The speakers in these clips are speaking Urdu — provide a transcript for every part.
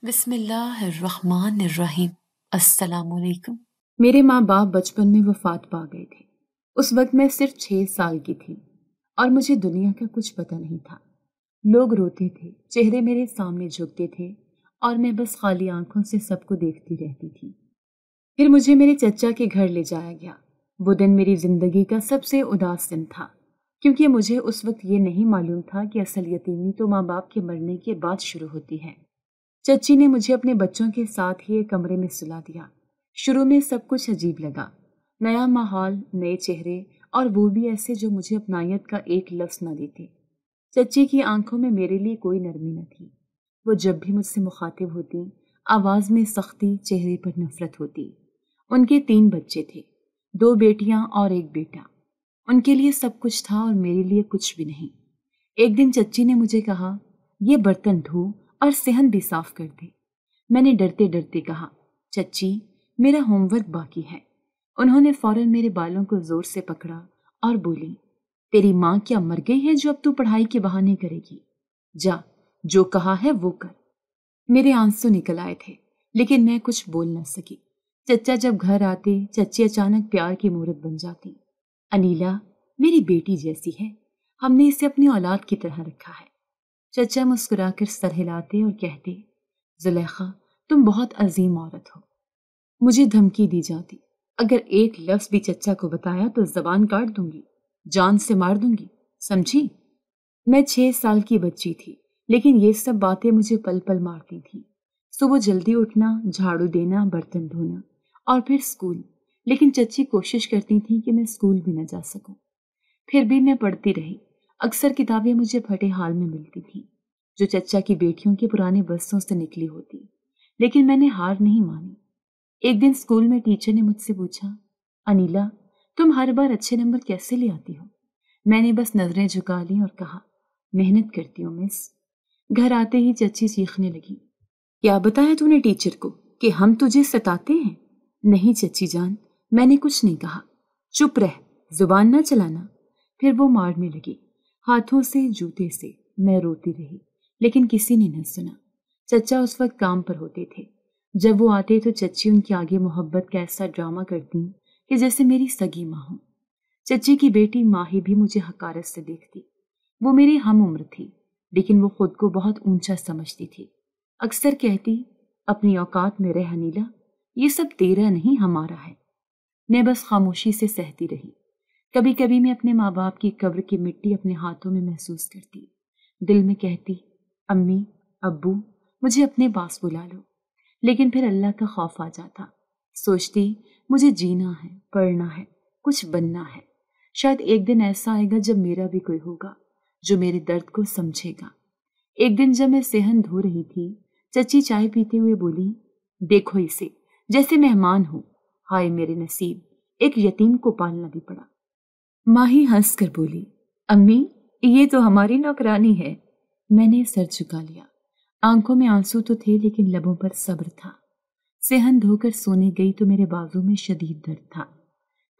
بسم اللہ الرحمن الرحیم۔ السلام علیکم۔ میرے ماں باپ بچپن میں وفات پا گئے تھے۔ اس وقت میں صرف 6 سال کی تھی اور مجھے دنیا کا کچھ پتہ نہیں تھا۔ لوگ روتے تھے، چہرے میرے سامنے جھکتے تھے اور میں بس خالی آنکھوں سے سب کو دیکھتی رہتی تھی۔ پھر مجھے میرے چچا کے گھر لے جایا گیا۔ وہ دن میری زندگی کا سب سے اداس دن تھا، کیونکہ مجھے اس وقت یہ نہیں معلوم تھا کہ اصل یتیمی تو ماں باپ کے مرنے کے بعد شروع ہوتی ہے۔ چچی نے مجھے اپنے بچوں کے ساتھ ہی ایک کمرے میں سلا دیا۔ شروع میں سب کچھ عجیب لگا، نیا ماحول، نئے چہرے، اور وہ بھی ایسے جو مجھے اپنائیت کا ایک لفظ نہ دیتے۔ چچی کی آنکھوں میں میرے لیے کوئی نرمی نہ تھی۔ وہ جب بھی مجھ سے مخاطب ہوتی، آواز میں سختی، چہرے پر نفرت ہوتی۔ ان کے 3 بچے تھے، 2 بیٹیاں اور 1 بیٹا۔ ان کے لیے سب کچھ تھا اور میرے لیے کچھ بھی نہیں۔ ایک دن چچی نے مجھے کہا، یہ برتن دھو اور صحن بھی صاف کر دے۔ میں نے ڈرتے ڈرتے کہا، چچی میرا ہوم ورک باقی ہے۔ انہوں نے فوراً میرے بالوں کو زور سے پکڑا اور بولی، تیری ماں کیا مر گئی ہے جو اب تو پڑھائی کے بہانے کرے گی؟ جا، جو کہا ہے وہ کر۔ میرے آنسو نکل آئے تھے لیکن میں کچھ بول نہ سکی۔ چچا جب گھر آتے، چچی اچانک پیار کی مورت بن جاتی۔ انیلا میری بیٹی جیسی ہے، ہم نے اسے اپنی اولاد کی طرح رکھا ہے۔ چچا مسکرا کر سر ہلاتے اور کہتے، زلیخا تم بہت عظیم عورت ہو۔ مجھے دھمکی دی جاتی، اگر ایک لفظ بھی چچا کو بتایا تو زبان کاٹ دوں گی، جان سے مار دوں گی، سمجھی؟ میں 6 سال کی بچی تھی لیکن یہ سب باتیں مجھے پل پل مارتی تھیں۔ صبح جلدی اٹھنا، جھاڑو دینا، برتن دھونا اور پھر اسکول، لیکن چچی کوشش کرتی تھی کہ میں اسکول بھی نہ جا سکوں۔ پھر بھی میں پڑھتی رہی۔ اکثر کتابیں مجھے پھٹے حال میں ملتی تھیں جو چچا کی بیٹیوں کے پرانے بستوں سے نکلی ہوتی، لیکن میں نے ہار نہیں مانی۔ ایک دن اسکول میں ٹیچر نے مجھ سے پوچھا، انیلا تم ہر بار اچھے نمبر کیسے لے آتی ہو؟ میں نے بس نظریں جھکا لیں اور کہا، محنت کرتی ہوں مس۔ گھر آتے ہی چچی چیخنے لگی، کیا بتایا تو نے ٹیچر کو کہ ہم تجھے ستاتے ہیں؟ نہیں چچی جان، میں نے کچھ نہیں کہا۔ چپ رہ، زبان نہ چلانا۔ پھر وہ مارنے لگی، ہاتھوں سے، جوتے سے۔ میں روتی رہی لیکن کسی نے نہ سنا۔ چچا اس وقت کام پر ہوتے تھے۔ جب وہ آتے تو چچی ان کے آگے محبت کا ایسا ڈرامہ کرتی کہ جیسے میری سگی ماں ہوں۔ چچی کی بیٹی ماہی بھی مجھے حقارت سے دیکھتی۔ وہ میری ہم عمر تھی لیکن وہ خود کو بہت اونچا سمجھتی تھی۔ اکثر کہتی، اپنی اوقات میں رہ انیلا، یہ سب تیرا نہیں ہمارا ہے۔ میں بس خاموشی سے سہتی رہی۔ کبھی کبھی میں اپنے ماں باپ کی قبر کی مٹی اپنے ہاتھوں میں محسوس کرتی، دل میں کہتی، امی ابو مجھے اپنے پاس بلا لو، لیکن پھر اللہ کا خوف آ جاتا۔ سوچتی مجھے جینا ہے، پڑھنا ہے، کچھ بننا ہے۔ شاید ایک دن ایسا آئے گا جب میرا بھی کوئی ہوگا جو میرے درد کو سمجھے گا۔ ایک دن جب میں صحن دھو رہی تھی، چچی چائے پیتے ہوئے بولی، دیکھو اسے جیسے مہمان ہو، ہائے میرے نصیب، ایک یتیم کو پالنا بھی پڑا۔ ماہی ہنس کر بولی، امی یہ تو ہماری نوکرانی ہے۔ میں نے سر جھکا لیا۔ آنکھوں میں آنسو تو تھے لیکن لبوں پر صبر تھا۔ صحن دھو کر سونے گئی تو میرے بازو میں شدید درد تھا۔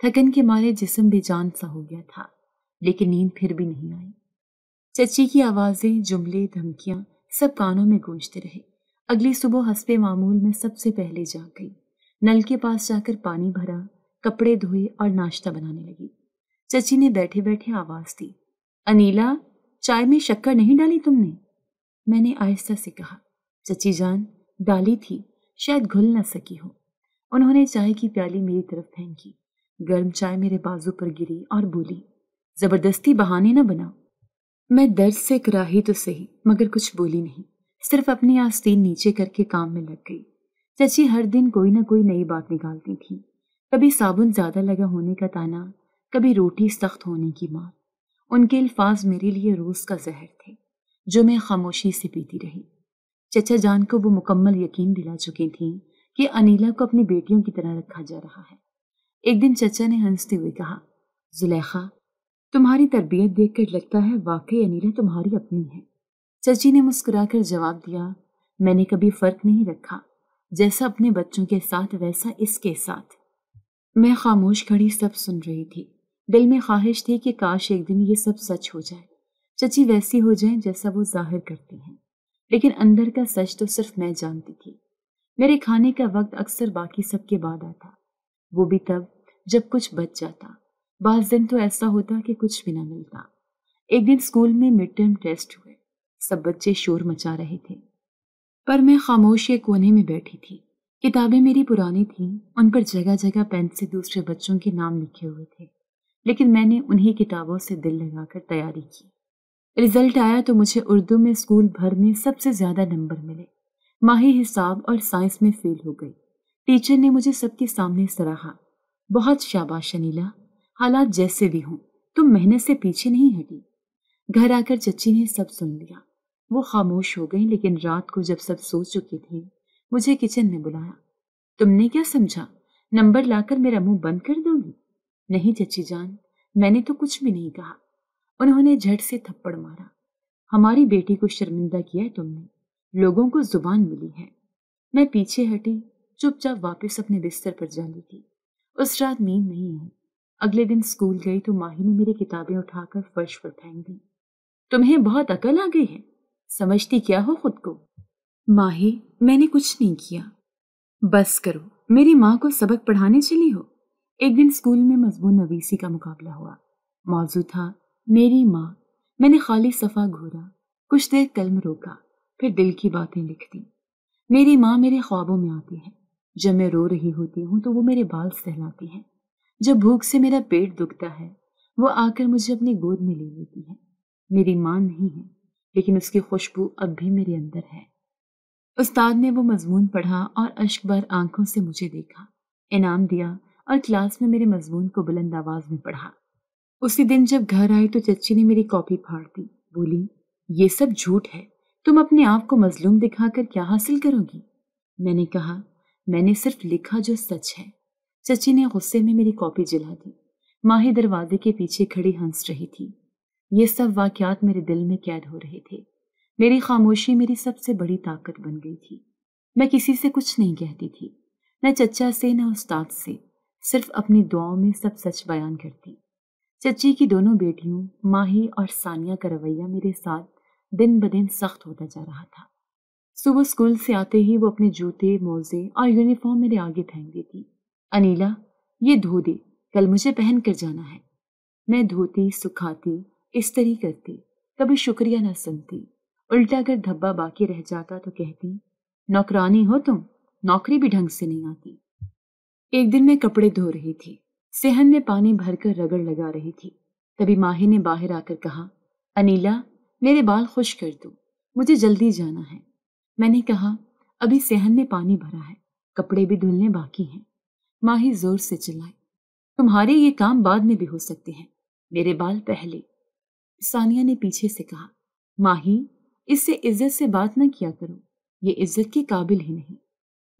تھکن کے مارے جسم بے جان سا ہو گیا تھا لیکن نیند پھر بھی نہیں آئی۔ چچی کی آوازیں، جملے، دھمکیاں سب کانوں میں گونجتے رہے۔ اگلی صبح حسب معمول میں سب سے پہلے جاگ گئی۔ نل کے پاس جا کر پانی بھرا، کپڑے دھوئے اور ناشتہ بنانے لگی۔ چچی نے بیٹھے بیٹھے آواز دی، انیلا چائے میں شکر نہیں ڈالی تم نے؟ میں نے آہستہ سے کہا، چچی جان ڈالی تھی، شاید گھل نہ سکی ہو۔ انہوں نے چائے کی پیالی میری طرف پھینکی، گرم چائے میرے بازو پر گری اور بولی، زبردستی بہانے نہ بناؤ۔ میں درد سے کراہی تو سہی مگر کچھ بولی نہیں، صرف اپنی آستین نیچے کر کے کام میں لگ گئی۔ چچی ہر دن کوئی نہ کوئی نئی بات نکالتی تھی، کبھی صابن زیادہ لگا ہونے کا تانا، کبھی روٹی سخت ہونے کی مار۔ ان کے الفاظ میرے لیے روز کا زہر تھے جو میں خاموشی سے پیتی رہی۔ چچا جان کو وہ مکمل یقین دلا چکی تھیں کہ انیلا کو اپنی بیٹیوں کی طرح رکھا جا رہا ہے۔ ایک دن چچا نے ہنستے ہوئے کہا، زلیخا تمہاری تربیت دیکھ کر لگتا ہے واقعی انیلا تمہاری اپنی ہے۔ چچی نے مسکرا کر جواب دیا، میں نے کبھی فرق نہیں رکھا، جیسا اپنے بچوں کے ساتھ ویسا اس کے ساتھ۔ میں خاموش کھڑی سب سن رہی تھی۔ دل میں خواہش تھی کہ کاش ایک دن یہ سب سچ ہو جائے، چچی ویسی ہو جائیں جیسا وہ ظاہر کرتی ہیں، لیکن اندر کا سچ تو صرف میں جانتی تھی۔ میرے کھانے کا وقت اکثر باقی سب کے بعد آتا، وہ بھی تب جب کچھ بچ جاتا۔ بعض دن تو ایسا ہوتا کہ کچھ بھی نہ ملتا۔ ایک دن اسکول میں مڈ ٹرم ٹیسٹ ہوئے، سب بچے شور مچا رہے تھے، پر میں خاموش ایک کونے میں بیٹھی تھی۔ کتابیں میری پرانی تھیں، ان پر جگہ جگہ پین سے دوسرے بچوں کے نام لکھے ہوئے تھے، لیکن میں نے انہی کتابوں سے دل لگا کر تیاری کی۔ رزلٹ آیا تو مجھے اردو میں اسکول بھر میں سب سے زیادہ نمبر ملے۔ ماہی حساب اور سائنس میں فیل ہو گئی۔ ٹیچر نے مجھے سب کے سامنے سراہا۔ بہت شاباش انیلا، حالات جیسے بھی ہوں تم محنت سے پیچھے نہیں ہٹی۔ گھر آ کر چچی نے سب سن لیا۔ وہ خاموش ہو گئی، لیکن رات کو جب سب سو چکے تھے مجھے کچن میں بلایا۔ تم نے کیا سمجھا نمبر لا کر میرا منہ بند کر دو گی؟ نہیں چچی جان، میں نے تو کچھ بھی نہیں کہا۔ انہوں نے جھٹ سے تھپڑ مارا۔ ہماری بیٹی کو شرمندہ کیا ہے تم نے، لوگوں کو زبان ملی ہے۔ میں پیچھے ہٹی، چپ چاپ واپس اپنے بستر پر جا لیٹی۔ اس رات نیند نہیں آئی۔ اگلے دن اسکول گئی تو ماہی نے میری کتابیں اٹھا کر فرش پر پھینک دی۔ تمہیں بہت عقل آ گئی ہے، سمجھتی کیا ہو خود کو؟ ماہی، میں نے کچھ نہیں کیا۔ بس کرو، میری ماں کو سبق پڑھانے چلی ہو۔ ایک دن اسکول میں مضمون نویسی کا مقابلہ ہوا۔ موضوع تھا میری ماں۔ میں نے خالی صفحہ گھورا، کچھ دیر قلم روکا، پھر دل کی باتیں لکھ دی۔ میری ماں میرے خوابوں میں آتی ہے۔ جب میں رو رہی ہوتی ہوں تو وہ میرے بال سہلاتی ہے۔ جب بھوک سے میرا پیٹ دکھتا ہے وہ آ کر مجھے اپنی گود میں لے لیتی ہے۔ میری ماں نہیں ہے، لیکن اس کی خوشبو اب بھی میرے اندر ہے۔ استاد نے وہ مضمون پڑھا اور اشک بار آنکھوں سے مجھے دیکھا، انعام دیا اور کلاس میں میرے مضمون کو بلند آواز میں پڑھا۔ اسی دن جب گھر آئی تو چچی نے میری کاپی پھاڑ دی، بولی یہ سب جھوٹ ہے، تم اپنے آپ کو مظلوم دکھا کر کیا حاصل کرو گی؟ میں نے کہا میں نے صرف لکھا جو سچ ہے۔ چچی نے غصے میں میری کاپی جلا دی۔ ماہی دروازے کے پیچھے کھڑی ہنس رہی تھی۔ یہ سب واقعات میرے دل میں قید ہو رہے تھے۔ میری خاموشی میری سب سے بڑی طاقت بن گئی تھی۔ میں کسی سے کچھ نہیں کہتی تھی، نہ چچا سے نہ استاد سے، صرف اپنی دعاؤں میں سب سچ بیان کرتی۔ چچی کی دونوں بیٹیوں ماہی اور ثانیہ کا رویہ میرے ساتھ دن بدن سخت ہوتا جا رہا تھا۔ صبح اسکول سے آتے ہی وہ اپنے جوتے، موزے اور یونیفارم میرے آگے پھینک دیتی۔ انیلا، یہ دھو دے، کل مجھے پہن کر جانا ہے۔ میں دھوتی، سکھاتی، استری کرتی، کبھی شکریہ نہ سنتی۔ الٹا اگر دھبا باقی رہ جاتا تو کہتی نوکرانی ہو تم، نوکری بھی ڈھنگ سے نہیں آتی۔ ایک دن میں کپڑے دھو رہی تھی، صحن میں پانی بھر کر رگڑ لگا رہی تھی، تبھی ماہی نے باہر آ کر کہا انیلا میرے بال خشک کر دو، مجھے جلدی جانا ہے۔ میں نے کہا ابھی صحن میں پانی بھرا ہے، کپڑے بھی دھلنے باقی ہیں۔ ماہی زور سے چلائی تمہارے یہ کام بعد میں بھی ہو سکتے ہیں، میرے بال پہلے۔ ثانیہ نے پیچھے سے کہا ماہی اس سے عزت سے بات نہ کیا کرو، یہ عزت کے قابل ہی نہیں۔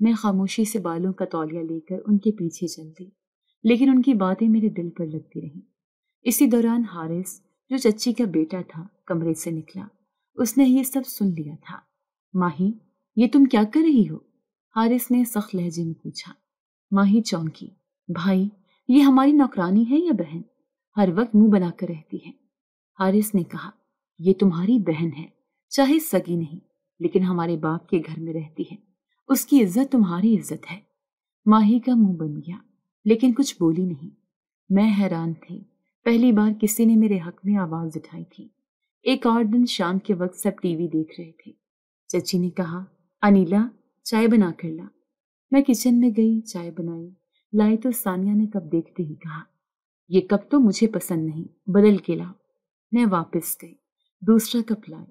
میں خاموشی سے بالوں کا تولیہ لے کر ان کے پیچھے چل دی، لیکن ان کی باتیں میرے دل پر لگتی رہیں۔ اسی دوران حارث، جو چچی کا بیٹا تھا، کمرے سے نکلا۔ اس نے یہ سب سن لیا تھا۔ ماہی یہ تم کیا کر رہی ہو؟ حارث نے سخت لہجے میں پوچھا۔ ماہی چونکی۔ بھائی یہ ہماری نوکرانی ہے یا بہن؟ ہر وقت منہ بنا کر رہتی ہے۔ حارث نے کہا یہ تمہاری بہن ہے، چاہے سگی نہیں، لیکن ہمارے باپ کے گھر میں رہتی ہے، اس کی عزت تمہاری عزت ہے۔ ماہی کا منہ بن گیا، لیکن کچھ بولی نہیں۔ میں حیران تھی، پہلی بار کسی نے میرے حق میں آواز اٹھائی تھی۔ ایک اور دن شام کے وقت سب ٹی وی دیکھ رہے تھے۔ چچی نے کہا انیلا چائے بنا کر لا۔ میں کچن میں گئی، چائے بنائی، لائی تو ثانیہ نے کپ دیکھتے ہی کہا یہ کپ تو مجھے پسند نہیں، بدل کے لاؤ۔ میں واپس گئی، دوسرا کپ لائی۔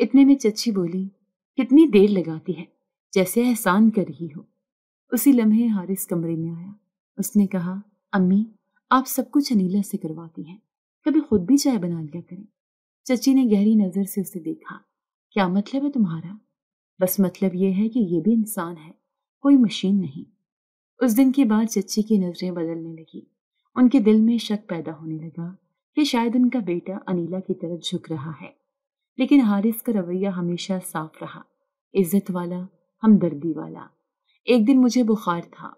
اتنے میں چچی بولی کتنی دیر لگاتی ہے، جیسے احسان کر رہی ہو۔ اسی لمحے حارث کمرے میں آیا۔ اس نے کہا امی آپ سب کچھ انیلا سے کرواتی ہیں، کبھی خود بھی چائے بنا لیا کریں۔ چچی نے گہری نظر سے اسے دیکھا۔ کیا مطلب ہے تمہارا؟ بس مطلب یہ ہے کہ یہ بھی انسان ہے، کوئی مشین نہیں۔ اس دن کے بعد چچی کی نظریں بدلنے لگی۔ ان کے دل میں شک پیدا ہونے لگا کہ شاید ان کا بیٹا انیلا کی طرف جھک رہا ہے، لیکن حارث کا رویہ ہمیشہ صاف رہا، عزت والا، ہمدردی والا۔ ایک دن مجھے بخار تھا،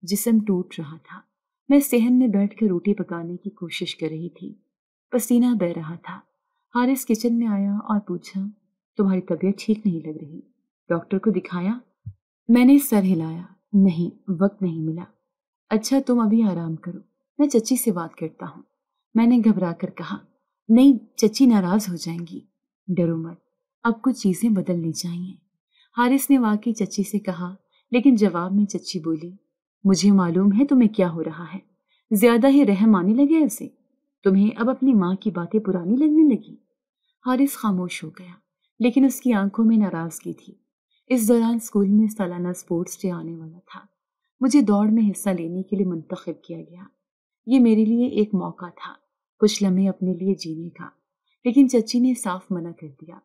جسم ٹوٹ رہا تھا۔ میں صحن میں بیٹھ کر روٹی پکانے کی کوشش کر رہی تھی، پسینہ بہہ رہا تھا۔ حارث کچن میں آیا اور پوچھا تمہاری طبیعت ٹھیک نہیں لگ رہی، ڈاکٹر کو دکھایا؟ میں نے سر ہلایا، نہیں، وقت نہیں ملا۔ اچھا تم ابھی آرام کرو، میں چچی سے بات کرتا ہوں، میں نے گھبرا کر کہا۔ نہیں، چچی ناراض ہو جائیں گی۔ ڈرو مت، اب کچھ چیزیں بدلنی چاہیے، حارث نے واقعی چچی سے کہا، لیکن جواب میں چچی بولی، مجھے معلوم ہے تمہیں کیا ہو رہا ہے، زیادہ ہی رحم آنے لگے اسے، تمہیں اب اپنی ماں کی باتیں پرانی لگنے لگی۔ حارث خاموش ہو گیا، لیکن اس کی آنکھوں میں ناراضگی تھی۔ اس دوران اسکول میں سالانہ اسپورٹس ڈے آنے والا تھا، مجھے دوڑ میں حصہ لینے کے لیے منتخب کیا گیا۔ یہ میرے لیے ایک موقع تھا کچھ لمحے اپنے لیے جینے کا، لیکن چچی نے صاف منع کر دیا۔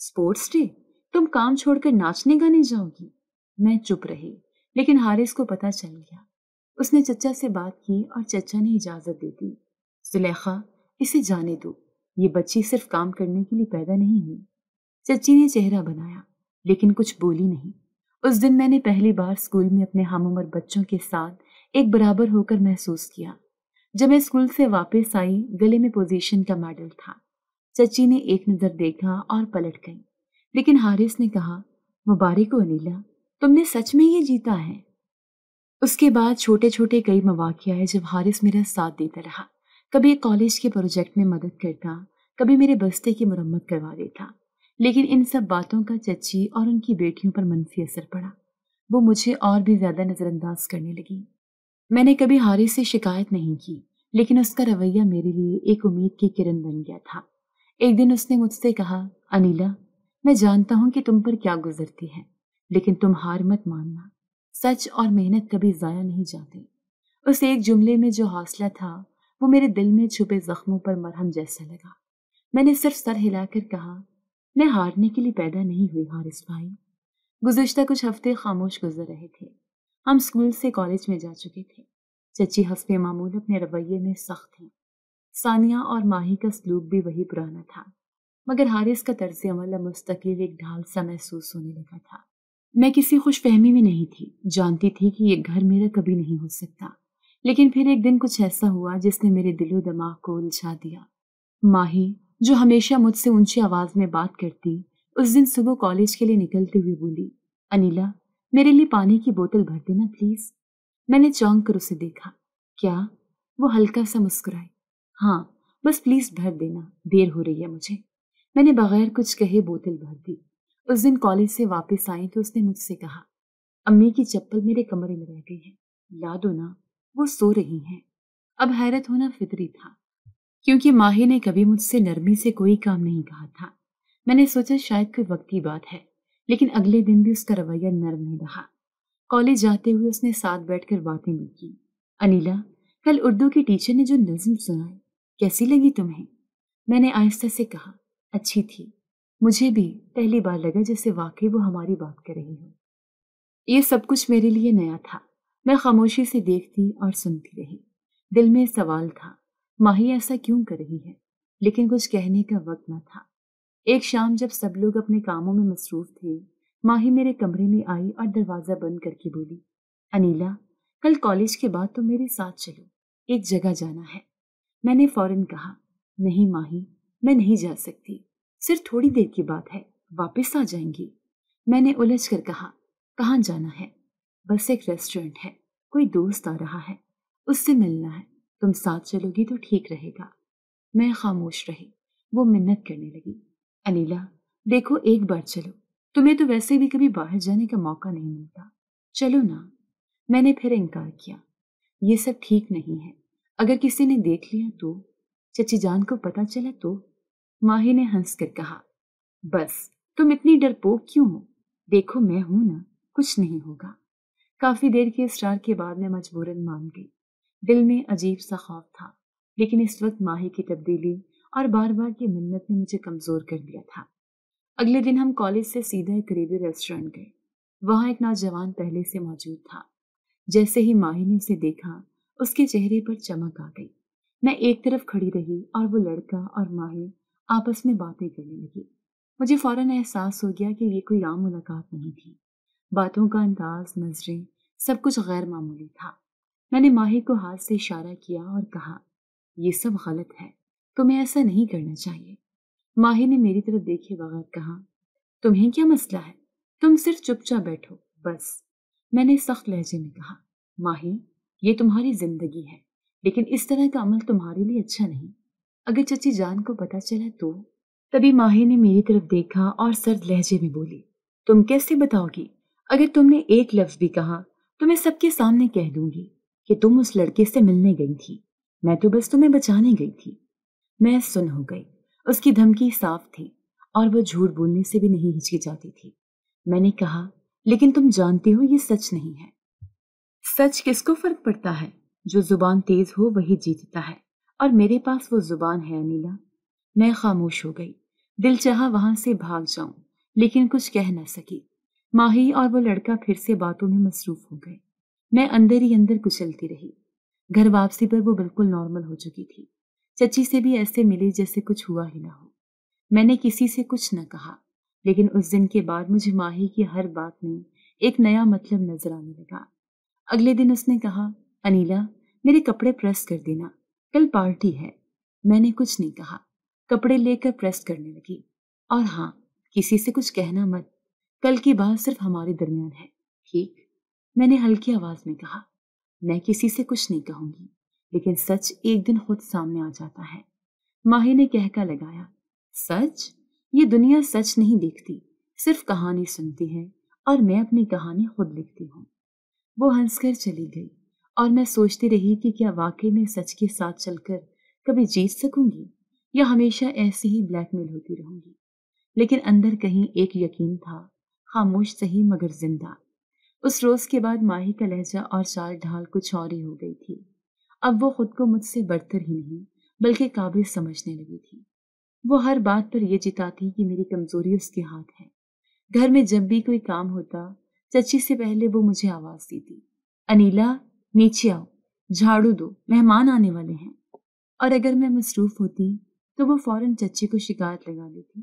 Sports day? تم کام چھوڑ کر ناچنے گانے جاؤ گی؟ میں چپ رہی، لیکن حارث کو پتہ چل گیا۔ اس نے چچا سے بات کی اور چچا نے اجازت دے دی۔ زلیخا، اسے جانے دو، یہ بچی صرف کام کرنے کے لیے پیدا نہیں ہوئی۔ چچی نے چہرہ بنایا، لیکن کچھ بولی نہیں۔ اس دن میں نے پہلی بار اسکول میں اپنے ہم عمر بچوں کے ساتھ ایک برابر ہو کر محسوس کیا۔ جب میں اسکول سے واپس آئی، گلے میں پوزیشن کا میڈل تھا۔ چچی نے ایک نظر دیکھا اور پلٹ گئی، لیکن حارث نے کہا، مبارک ہو انیلا، تم نے سچ میں یہ جیتا ہے۔ اس کے بعد چھوٹے چھوٹے کئی مواقع آئے جب حارث میرا ساتھ دیتا رہا، کبھی ایک کالج کے پروجیکٹ میں مدد کرتا، کبھی میرے بستے کی مرمت کروا دیتا، لیکن ان سب باتوں کا چچی اور ان کی بیٹیوں پر منفی اثر پڑا۔ وہ مجھے اور بھی زیادہ نظر انداز کرنے لگی۔ میں نے کبھی حارث سے شکایت نہیں کی، لیکن اس کا رویہ میرے لیے ایک امید کی کرن بن گیا تھا۔ ایک دن اس نے مجھ سے کہا، انیلا، میں جانتا ہوں کہ تم پر کیا گزرتی ہے، لیکن تم ہار مت ماننا، سچ اور محنت کبھی ضائع نہیں جاتے۔ اس ایک جملے میں جو حوصلہ تھا وہ میرے دل میں چھپے زخموں پر مرہم جیسا لگا۔ میں نے صرف سر ہلا کر کہا، میں ہارنے کے لیے پیدا نہیں ہوئی حارث بھائی۔ گزشتہ کچھ ہفتے خاموش گزر رہے تھے، ہم اسکول سے کالج میں جا چکے تھے۔ چچی حسب معمول اپنے رویے میں سخت تھیں، ثانیہ اور ماہی کا سلوک بھی وہی پرانا تھا، مگر حارث کا طرز عمل اب مستقل ایک ڈھال سا محسوس ہونے لگا تھا۔ میں کسی خوش فہمی میں نہیں تھی، جانتی تھی کہ یہ گھر میرا کبھی نہیں ہو سکتا، لیکن پھر ایک دن کچھ ایسا ہوا جس نے میرے دل و دماغ کو الجھا دیا۔ ماہی، جو ہمیشہ مجھ سے اونچی آواز میں بات کرتی، اس دن صبح کالج کے لیے نکلتے ہوئے بولی، انیلا، میرے لیے پانی کی بوتل بھر دینا پلیز۔ میں نے چونک کر اسے دیکھا۔ کیا؟ وہ ہلکا سا مسکرائی۔ ہاں، بس پلیز بھر دینا، دیر ہو رہی ہے مجھے۔ میں نے بغیر کچھ کہے بوتل بھر دی۔ اس دن کالج سے واپس آئی تو اس نے مجھ سے کہا، امی کی چپل میرے کمرے میں رہ گئی ہے، لا دو نا، وہ سو رہی ہیں۔ اب حیرت ہونا فطری تھا، کیونکہ ماہی نے کبھی مجھ سے نرمی سے کوئی کام نہیں کہا تھا۔ میں نے سوچا شاید کوئی وقتی بات ہے، لیکن اگلے دن بھی اس کا رویہ نرم نہیں رہا۔ کالج جاتے ہوئے اس نے ساتھ بیٹھ کر باتیں بھی کی۔ انیلا، کل اردو کی ٹیچر نے جو نظم سنائی، کیسی لگی تمہیں؟ میں نے آہستہ سے کہا، اچھی تھی، مجھے بھی پہلی بار لگا جیسے واقعی وہ ہماری بات کر رہی ہو۔ یہ سب کچھ میرے لیے نیا تھا، میں خاموشی سے دیکھتی اور سنتی رہی۔ دل میں سوال تھا، ماہی ایسا کیوں کر رہی ہے؟ لیکن کچھ کہنے کا وقت نہ تھا۔ ایک شام جب سب لوگ اپنے کاموں میں مصروف تھے، ماہی میرے کمرے میں آئی اور دروازہ بند کر کے بولی، انیلا، کل کالج کے بعد تم میرے ساتھ چلو، ایک جگہ جانا ہے۔ میں نے فوراً کہا، نہیں ماہی، میں نہیں جا سکتی، صرف تھوڑی دیر کی بات ہے، واپس آ جائیں گی۔ میں نے الجھ کر کہا، کہاں جانا ہے؟ بس ایک ریسٹورنٹ ہے، کوئی دوست آ رہا ہے، اس سے ملنا ہے، تم ساتھ چلو گی تو ٹھیک رہے گا۔ میں خاموش رہی۔ وہ منت کرنے لگی، انیلا، دیکھو ایک بار چلو، تمہیں تو ویسے بھی کبھی باہر جانے کا موقع نہیں ملتا، چلو نا۔ میں نے پھر انکار کیا، یہ سب ٹھیک نہیں ہے، اگر کسی نے دیکھ لیا تو، چچی جان کو پتا چلا تو؟ ماہی نے ہنس کر کہا، بس تم اتنی ڈرپوک کیوں ہو؟ دیکھو میں ہوں نا، کچھ نہیں ہوگا۔ کافی دیر کے اصرار کے بعد میں مجبوراً مان گئی۔ دل میں عجیب سا خوف تھا، لیکن اس وقت ماہی کی تبدیلی اور بار بار کی منت نے مجھے کمزور کر دیا تھا۔ اگلے دن ہم کالج سے سیدھا ایک قریبی ریسٹورنٹ گئے۔ وہاں ایک نوجوان پہلے سے موجود تھا۔ جیسے ہی ماہی نے اسے دیکھا، اس کے چہرے پر چمک آ گئی۔ میں ایک طرف کھڑی رہی اور وہ لڑکا اور ماہی آپس میں باتیں کرنے لگی۔ مجھے فوراً احساس ہو گیا کہ یہ کوئی عام ملاقات نہیں تھی۔ باتوں کا انداز، نظریں، سب کچھ غیر معمولی تھا۔ میں نے ماہی کو ہاتھ سے اشارہ کیا اور کہا، یہ سب غلط ہے، تمہیں ایسا نہیں کرنا چاہیے۔ ماہی نے میری طرف دیکھے بغیر کہا، تمہیں کیا مسئلہ ہے؟ تم صرف چپ چاپ بیٹھو بس، میں نے سخت لہجے میں کہا۔ ماہی، یہ تمہاری زندگی ہے، لیکن اس طرح کا عمل تمہارے لیے اچھا نہیں۔ اگر چچی جان کو پتہ چلا تو؟ تبھی ماہی نے میری طرف دیکھا اور سرد لہجے میں بولی، تم کیسے بتاؤ گی؟ اگر تم نے ایک لفظ بھی کہا تو میں سب کے سامنے کہہ دوں گی کہ تم اس لڑکے سے ملنے گئی تھی، میں تو بس تمہیں بچانے گئی تھی۔ میں سن ہو گئی، اس کی دھمکی صاف تھی اور وہ جھوٹ بولنے سے بھی نہیں ہچکچاتی تھی۔ میں نے کہا، لیکن تم جانتی ہو یہ سچ نہیں ہے۔ سچ کس کو فرق پڑتا ہے؟ جو زبان تیز ہو وہی جیتتا ہے، اور میرے پاس وہ زبان ہے انیلا۔ میں خاموش ہو گئی، دل چاہا وہاں سے بھاگ جاؤں، لیکن کچھ کہہ نہ سکی۔ ماہی اور وہ لڑکا پھر سے باتوں میں مصروف ہو گئے۔ میں اندر ہی اندر کچلتی رہی۔ گھر واپسی پر وہ بالکل نارمل ہو چکی تھی۔ چچی سے بھی ایسے ملی جیسے کچھ ہوا ہی نہ ہو۔ میں نے کسی سے کچھ نہ کہا، لیکن اس دن کے بعد مجھے ماہی کی ہر بات میں ایک نیا مطلب نظر آنے لگا۔ اگلے دن اس نے کہا، انیلا، میرے کپڑے پریس کر دینا، کل پارٹی ہے۔ میں نے کچھ نہیں کہا، کپڑے لے کر پریس کرنے لگی۔ اور ہاں، کسی سے کچھ کہنا مت، کل کی بات صرف ہمارے درمیان ہے، ٹھیک؟ میں نے ہلکی آواز میں کہا۔ میں کسی سے کچھ نہیں کہوں گی، لیکن سچ ایک دن خود سامنے آ جاتا ہے۔ ماہی نے کہکا لگایا، سچ؟ یہ دنیا سچ نہیں دیکھتی، صرف کہانی سنتی ہے، اور میں اپنی کہانی خود لکھتی ہوں۔ وہ ہنس کر چلی گئی، اور میں سوچتی رہی کہ کیا واقعی میں سچ کے ساتھ چل کر کبھی جیت سکوں گی، یا ہمیشہ ایسے ہی بلیک میل ہوتی رہوں گی۔ لیکن اندر کہیں ایک یقین تھا، خاموش صحیح مگر زندہ۔ اس روز کے بعد ماہی کا لہجہ اور چال ڈھال کچھ اور ہی ہو گئی تھی۔ اب وہ خود کو مجھ سے برتر ہی نہیں بلکہ قابل سمجھنے لگی تھی۔ وہ ہر بات پر یہ جتاتی کہ میری کمزوری اس کے ہاتھ ہے۔ گھر میں جب بھی کوئی کام ہوتا، چچی سے پہلے وہ مجھے آواز دیتی، انیلا، نیچے آؤ، جھاڑو دو، مہمان آنے والے ہیں۔ اور اگر میں مصروف ہوتی تو وہ فوراً چچی کو شکایت لگا دیتی،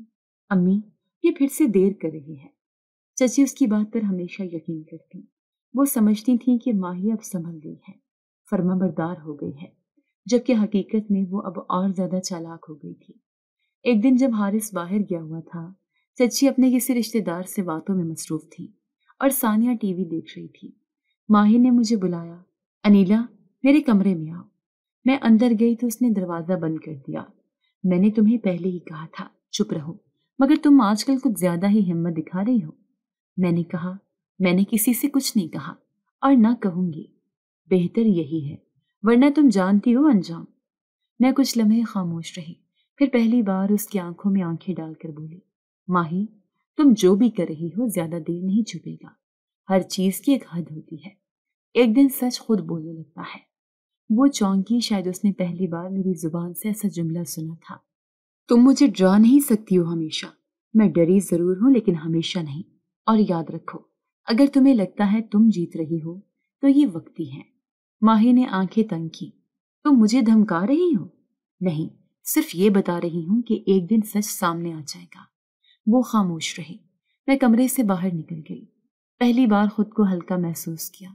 امی، یہ پھر سے دیر کر رہی ہے۔ چچی اس کی بات پر ہمیشہ یقین کرتی۔ وہ سمجھتی تھی کہ ماہی اب سنبھل گئی ہے، فرما بردار ہو گئی ہے، جبکہ حقیقت میں وہ اب اور زیادہ چالاک ہو گئی تھی۔ ایک دن جب حارث باہر گیا ہوا تھا، چچی اپنے کسی رشتے دار سے باتوں میں مصروف تھی اور ثانیہ ٹی وی دیکھ رہی تھی۔ ماہی نے مجھے بلایا، انیلا، میرے کمرے میں آؤ۔ میں اندر گئی تو اس نے دروازہ بند کر دیا۔ میں نے تمہیں پہلے ہی کہا تھا چپ رہو، مگر تم آج کل کچھ زیادہ ہی ہمت دکھا رہی ہو۔ میں نے کہا، میں نے کسی سے کچھ نہیں کہا اور نہ کہوں گی۔ بہتر یہی ہے، ورنہ تم جانتی ہو انجام۔ میں کچھ لمحے خاموش رہی، پھر پہلی بار اس کی آنکھوں میں آنکھیں ڈال کر بولی، ماہی، تم جو بھی کر رہی ہو زیادہ دیر نہیں چھپے گا۔ ہر چیز کی ایک حد ہوتی ہے، ایک دن سچ خود بولنے لگتا ہے۔ وہ چونکی، شاید اس نے پہلی بار میری زبان سے ایسا جملہ سنا تھا۔ تم مجھے ڈرا نہیں سکتی ہو ہمیشہ۔ میں ڈری ضرور ہوں لیکن ہمیشہ نہیں۔ اور یاد رکھو، اگر تمہیں لگتا ہے تم جیت رہی ہو تو یہ وقتی ہے۔ ماہی نے آنکھیں تنگ کی، تم مجھے دھمکا رہی ہو؟ نہیں، صرف یہ بتا رہی ہوں کہ ایک دن سچ سامنے آ جائے گا۔ وہ خاموش رہی۔ میں کمرے سے باہر نکل گئی، پہلی بار خود کو ہلکا محسوس کیا۔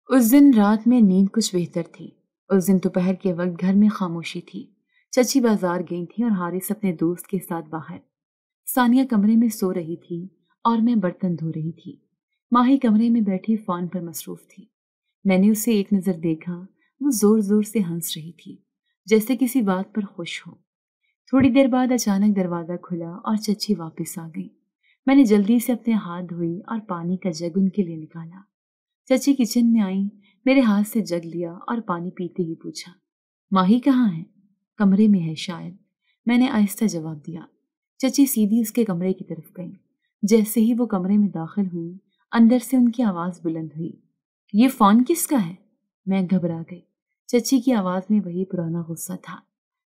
اس دن رات میں نیند کچھ بہتر تھی۔ اس دن دوپہر کے وقت گھر میں خاموشی تھی۔ چچی بازار گئی تھی اور حارث اپنے دوست کے ساتھ باہر۔ ثانیہ کمرے میں سو رہی تھی اور میں برتن دھو رہی تھی۔ ماہی کمرے میں بیٹھی فون پر مصروف تھی۔ میں نے اسے ایک نظر دیکھا، وہ زور زور سے ہنس رہی تھی، جیسے کسی بات پر خوش ہو۔ تھوڑی دیر بعد اچانک دروازہ کھلا اور چچی واپس آ گئی۔ میں نے جلدی سے اپنے ہاتھ دھوئی اور پانی کا جگ ان کے لیے نکالا۔ چچی کچن میں آئی، میرے ہاتھ سے جگ لیا اور پانی پیتے ہی پوچھا، ماہی کہاں ہے؟ کمرے میں ہے شاید، میں نے آہستہ جواب دیا۔ چچی سیدھی اس کے کمرے کی طرف گئی۔ جیسے ہی وہ کمرے میں داخل ہوئی، اندر سے ان کی آواز بلند ہوئی، یہ فون کس کا ہے؟ میں گھبرا گئی۔ چچی کی آواز میں وہی پرانا غصہ تھا۔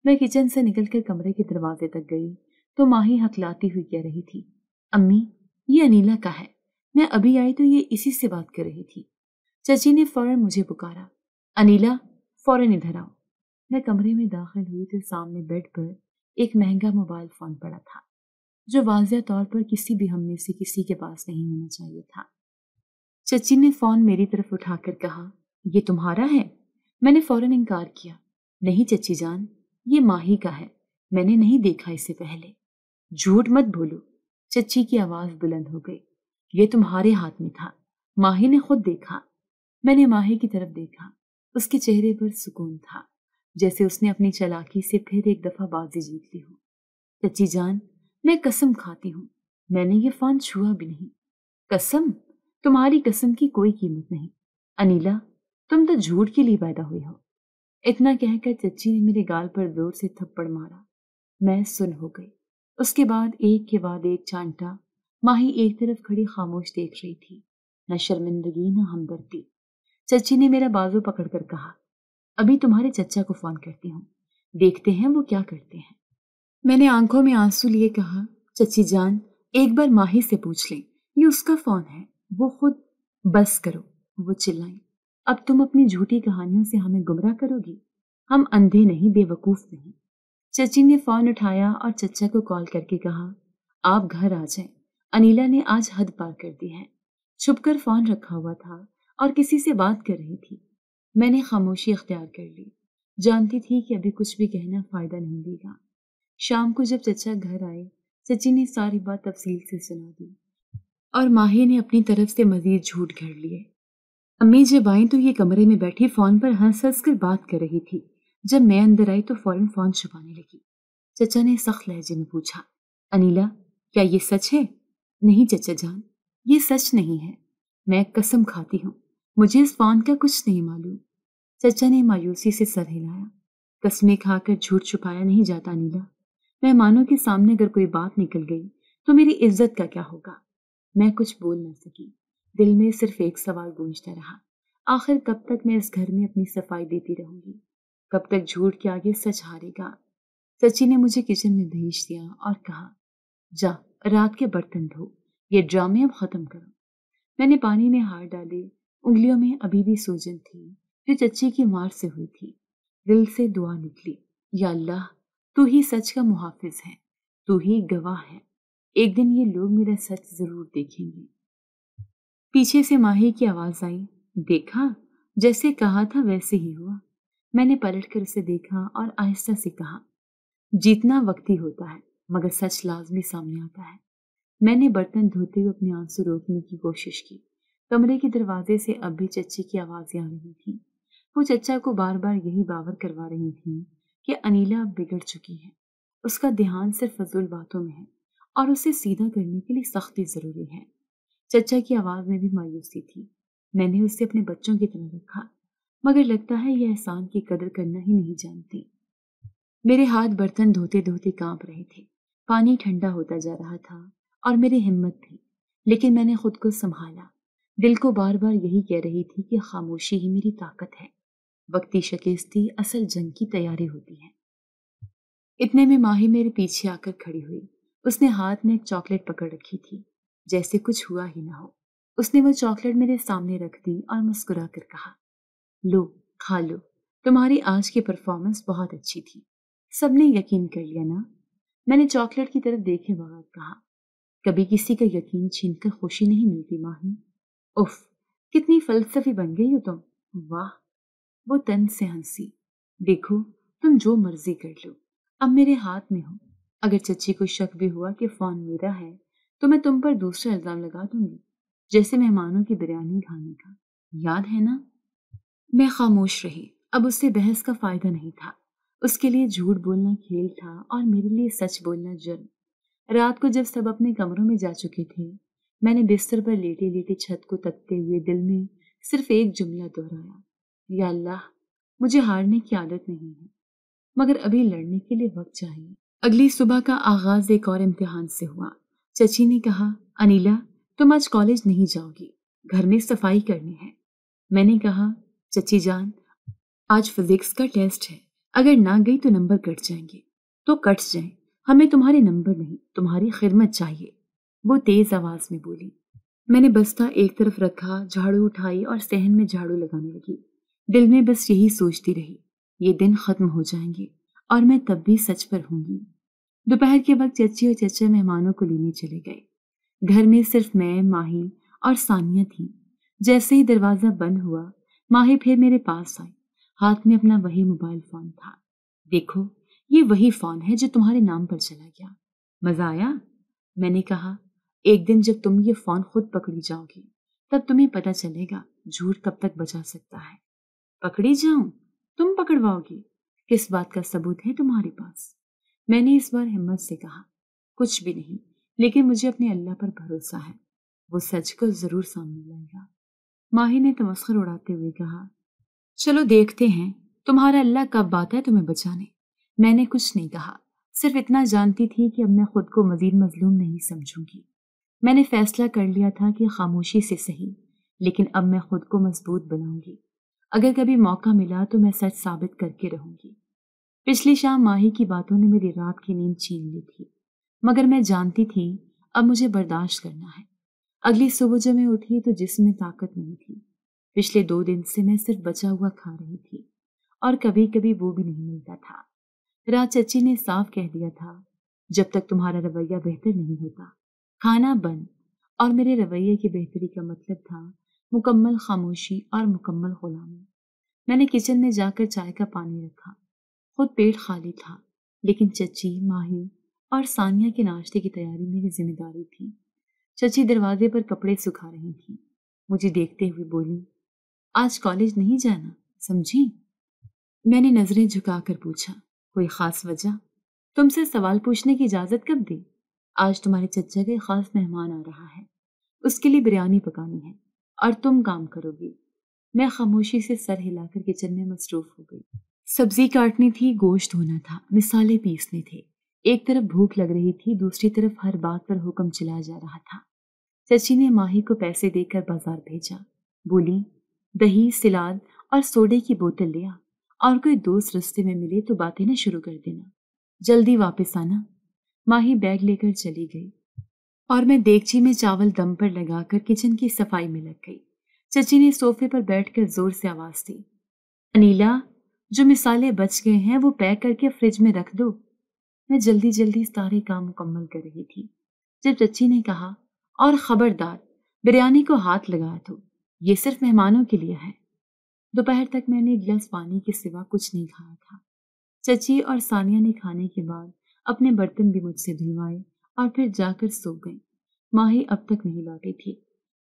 میں کچن سے نکل کر کمرے کے دروازے تک گئی تو ماہی ہکلاتی ہوئی کہہ رہی تھی، امی، یہ انیلا کا ہے، میں ابھی آئی تو یہ اسی سے بات کر رہی تھی۔ چچی نے فوراً مجھے پکارا، انیلا، فوراً ادھر آؤ۔ میں کمرے میں داخل ہوئی تو سامنے بیڈ پر ایک مہنگا موبائل فون پڑا تھا، جو واضح طور پر کسی بھی ہم میں سے کسی کے پاس نہیں ہونا چاہیے تھا۔ چچی نے فون میری طرف اٹھا کر کہا، یہ تمہارا ہے؟ میں نے فوراً انکار کیا، نہیں چچی جان، یہ ماہی کا ہے، میں نے نہیں دیکھا اسے پہلے۔ جھوٹ مت بولو، چچی کی آواز بلند ہو گئی، یہ تمہارے ہاتھ میں تھا، ماہی نے خود دیکھا۔ میں نے ماہی کی طرف دیکھا، اس کے چہرے پر سکون تھا، جیسے اس نے اپنی چالاکی سے پھر ایک دفعہ بازی جیت لی ہو۔ چچی جان، میں قسم کھاتی ہوں، میں نے یہ فون چھوا بھی نہیں۔ قسم؟ تمہاری قسم کی کوئی قیمت نہیں انیلا، تم تو جھوٹ کے لیے پیدا ہوئی ہو۔ اتنا کہہ کر چچی نے میرے گال پر زور سے تھپڑ مارا۔ میں سن ہو گئی۔ اس کے بعد ایک کے بعد ایک چانٹا ماہی ایک طرف کھڑی خاموش دیکھ رہی تھی، نہ شرمندگی نہ ہمدردی۔ چچی نے میرا بازو پکڑ کر کہا، ابھی تمہارے چچا کو فون کرتی ہوں، دیکھتے ہیں وہ کیا کرتے ہیں۔ میں نے آنکھوں میں آنسو لیے کہا، چچی جان ایک بار ماہی سے پوچھ لیں، یہ اس کا فون ہے، وہ خود۔ بس کرو، وہ چلائیں، اب تم اپنی جھوٹی کہانیوں سے ہمیں گمراہ کرو گی؟ ہم اندھے نہیں، بے وقوف نہیں۔ چچی نے فون اٹھایا اور چچا کو کال کر کے کہا، آپ گھر آ جائیں، انیلا نے آج حد پار کر دی ہے۔ چھپ کر فون رکھا ہوا تھا اور کسی سے بات کر رہی تھی۔ میں نے خاموشی اختیار کر لی، جانتی تھی کہ ابھی کچھ بھی کہنا فائدہ نہیں دے گا۔ شام کو جب چچا گھر آئے، چچی نے ساری بات تفصیل سے سنا دی اور ماہی نے اپنی طرف سے مزید جھوٹ گھڑ لیے۔ امی جب آئیں تو یہ کمرے میں بیٹھی فون پر ہنس ہنس کر بات کر رہی تھی۔ جب میں اندر آئی تو فوراً فون چھپانے لگی۔ چچا نے سخت لہجے میں پوچھا، انیلا کیا یہ سچ ہے؟ نہیں چچا جان، یہ سچ نہیں ہے، میں قسم کھاتی ہوں، مجھے اس فون کا کچھ نہیں معلوم۔ چچا نے مایوسی سے سر ہلایا، قسمیں کھا کر جھوٹ چھپایا نہیں جاتا انیلا، مہمانوں کے سامنے اگر کوئی بات نکل گئی تو میری عزت کا کیا ہوگا؟ میں کچھ بول نہ سکی، دل میں صرف ایک سوال گونجتا رہا، آخر کب تک میں اس گھر میں اپنی صفائی دیتی رہوں گی؟ کب تک جھوٹ کے آگے سچ ہارے گا؟ چچی نے مجھے کچن میں بھیج دیا اور کہا، جا رات کے برتن دھو، یہ ڈرامے اب ختم کرو۔ میں نے پانی میں ہاتھ ڈالے، انگلیوں میں ابھی بھی سوجن تھی جو چچی کی مار سے ہوئی تھی۔ دل سے دعا نکلی، یا اللہ تو ہی سچ کا محافظ ہے، تو ہی گواہ ہے، ایک دن یہ لوگ میرا سچ ضرور دیکھیں گے۔ پیچھے سے ماہی کی آواز آئی، دیکھا جیسے کہا تھا ویسے ہی ہوا۔ میں نے پلٹ کر اسے دیکھا اور آہستہ سے کہا، جیتنا وقتی ہوتا ہے مگر سچ لازمی سامنے آتا ہے۔ میں نے برتن دھوتے ہوئے اپنے آنسو روکنے کی کوشش کی۔ کمرے کے دروازے سے اب بھی چچی کی آوازیں آ رہی تھیں۔ وہ چچا کو بار بار یہی باور کروا رہی تھیں کہ انیلا اب بگڑ چکی ہے، اس کا دھیان صرف فضول باتوں میں ہے اور اسے سیدھا کرنے کے لیے سختی ضروری ہے۔ چچا کی آواز میں بھی مایوسی تھی۔ میں نے اسے اپنے بچوں کی طرح رکھا، مگر لگتا ہے یہ احسان کی قدر کرنا ہی نہیں جانتی۔ میرے ہاتھ برتن دھوتے دھوتے کانپ رہے تھے، پانی ٹھنڈا ہوتا جا رہا تھا اور میری ہمت تھی، لیکن میں نے خود کو سنبھالا۔ دل کو بار بار یہی کہہ رہی تھی کہ خاموشی ہی میری طاقت ہے، وقتی شکستی اصل جنگ کی تیاری ہوتی ہے۔ اتنے میں ماہی میرے پیچھے آ کر کھڑی ہوئی۔ اس نے ہاتھ میں ایک چاکلیٹ پکڑ رکھی تھی، جیسے کچھ ہوا ہی نہ ہو۔ اس نے وہ چاکلیٹ میرے سامنے رکھ دی اور مسکرا کر کہا، لو کھا لو، تمہاری آج کی پرفارمنس بہت اچھی تھی، سب نے یقین کر لیا نا؟ میں نے چاکلیٹ کی طرف دیکھے بغیر کہا، کبھی کسی کا یقین چھین کر خوشی نہیں ملتی ماہی۔ اف، کتنی فلسفی بن گئی ہو تم، واہ۔ وہ تن سے ہنسی، دیکھو تم جو مرضی کر لو، اب میرے ہاتھ میں ہو، اگر چچی کو شک بھی ہوا کہ فون میرا ہے تو میں تم پر دوسرا الزام لگا دوں گی، جیسے مہمانوں کی بریانی کھانے کا، یاد ہے نا؟ میں خاموش رہی، اب اس سے بحث کا فائدہ نہیں تھا۔ اس کے لیے جھوٹ بولنا کھیل تھا اور میرے لیے سچ بولنا جرم۔ رات کو جب سب اپنے کمروں میں جا چکے تھے، میں نے بستر پر لیٹے لیٹے چھت کو تکتے ہوئے دل میں صرف ایک جملہ دہرایا، یا اللہ مجھے ہارنے کی عادت نہیں ہے، مگر ابھی لڑنے کے لیے وقت چاہیے۔ اگلی صبح کا آغاز ایک اور امتحان سے ہوا۔ چچی نے کہا، انیلا تم آج کالج نہیں جاؤ گی، گھر میں صفائی کرنی ہے۔ میں نے کہا، چچی جان آج فزکس کا ٹیسٹ ہے، اگر نہ گئی تو نمبر کٹ جائیں گے۔ تو کٹ جائیں، ہمیں تمہارے نمبر نہیں تمہاری خدمت چاہیے، وہ تیز آواز میں بولی۔ میں نے بستہ ایک طرف رکھا، جھاڑو اٹھائی اور صحن میں جھاڑو لگانے لگی۔ دل میں بس یہی سوچتی رہی، یہ دن ختم ہو جائیں گے اور میں تب بھی سچ پر ہوں گی۔ دوپہر کے وقت چچی اور چچا مہمانوں کو لینے چلے گئے۔ گھر میں صرف میں، ماہی اور ثانیہ تھیں۔ جیسے ہی دروازہ بند ہوا، ماہی پھر میرے پاس آئی، ہاتھ میں اپنا وہی موبائل فون تھا۔ دیکھو یہ وہی فون ہے جو تمہارے نام پر چلا گیا، مزہ آیا؟ میں نے کہا ایک دن جب تم یہ فون خود پکڑی جاؤ گی تب تمہیں پتہ چلے گا جھوٹ کب تک بچا سکتا ہے۔ پکڑی جاؤں؟ تم پکڑواؤ گی؟ کس بات کا ثبوت ہے تمہارے پاس؟ میں نے اس بار ہمت سے کہا کچھ بھی نہیں، لیکن مجھے اپنے اللہ پر بھروسہ ہے، وہ سچ کو ضرور سامنے لائے گا۔ ماہی نے تمسخر اڑاتے ہوئے کہا چلو دیکھتے ہیں تمہارا اللہ کب آتا ہے تمہیں بچانے۔ میں نے کچھ نہیں کہا، صرف اتنا جانتی تھی کہ اب میں خود کو مزید مظلوم نہیں سمجھوں گی۔ میں نے فیصلہ کر لیا تھا کہ خاموشی سے صحیح، لیکن اب میں خود کو مضبوط بناؤں گی۔ اگر کبھی موقع ملا تو میں سچ ثابت کر کے رہوں گی۔ پچھلی شام ماہی کی باتوں نے میری رات کی نیند چھین لی تھی، مگر میں جانتی تھی اب مجھے برداشت کرنا ہے۔ اگلی صبح جب میں اٹھی تو جسم میں طاقت نہیں تھی۔ پچھلے 2 دن سے میں صرف بچا ہوا کھا رہی تھی اور کبھی کبھی وہ بھی نہیں ملتا تھا۔ رات چچی نے صاف کہہ دیا تھا جب تک تمہارا رویہ بہتر نہیں ہوتا کھانا بند، اور میرے رویے کی بہتری کا مطلب تھا مکمل خاموشی اور مکمل غلامی۔ میں نے کچن میں جا کر چائے کا پانی رکھا، خود پیٹ خالی تھا، لیکن چچی، ماہی اور ثانیہ کے ناشتے کی تیاری میری ذمہ داری تھی۔ چچی دروازے پر کپڑے سکھا رہی تھی، مجھے دیکھتے ہوئے بولی آج کالج نہیں جانا، سمجھی؟ میں نے نظریں جھکا کر پوچھا کوئی خاص وجہ؟ تم سے سوال پوچھنے کی اجازت کب دی؟ آج تمہارے چچا کا ایک خاص مہمان آ رہا ہے، اس کے لیے بریانی پکانی ہے اور تم کام کرو گی۔ میں خاموشی سے سر ہلا کر کچن میں مصروف ہو گئی۔ سبزی کاٹنی تھی، گوشت دھونا تھا، مسالے پیسنے تھے۔ ایک طرف بھوک لگ رہی تھی، دوسری طرف ہر بات پر حکم چلا جا رہا تھا۔ چچی نے ماہی کو پیسے دے کر بازار بھیجا، بولی دہی، سلاد اور سوڈے کی بوتل لیا، اور کوئی دوست رستے میں ملے تو باتیں نہ شروع کر دینا، جلدی واپس آنا۔ ماہی بیگ لے کر چلی گئی اور میں دیگچی میں چاول دم پر لگا کر کچن کی صفائی میں لگ گئی۔ چچی نے صوفے پر بیٹھ کر زور سے آواز دی انیلا، جو مسالے بچ گئے ہیں وہ پیک کر کے فریج میں رکھ دو۔ میں جلدی جلدی سارے کام مکمل کر رہی تھی جب چچی نے کہا اور خبردار بریانی کو ہاتھ لگا دو، یہ صرف مہمانوں کے لیے ہے۔ دوپہر تک میں نے ایک گلاس پانی کے سوا کچھ نہیں کھایا تھا۔ چچی اور ثانیہ نے کھانے کے بعد اپنے برتن بھی مجھ سے دھلوائے اور پھر جا کر سو گئی۔ ماہی اب تک نہیں لوٹی تھی۔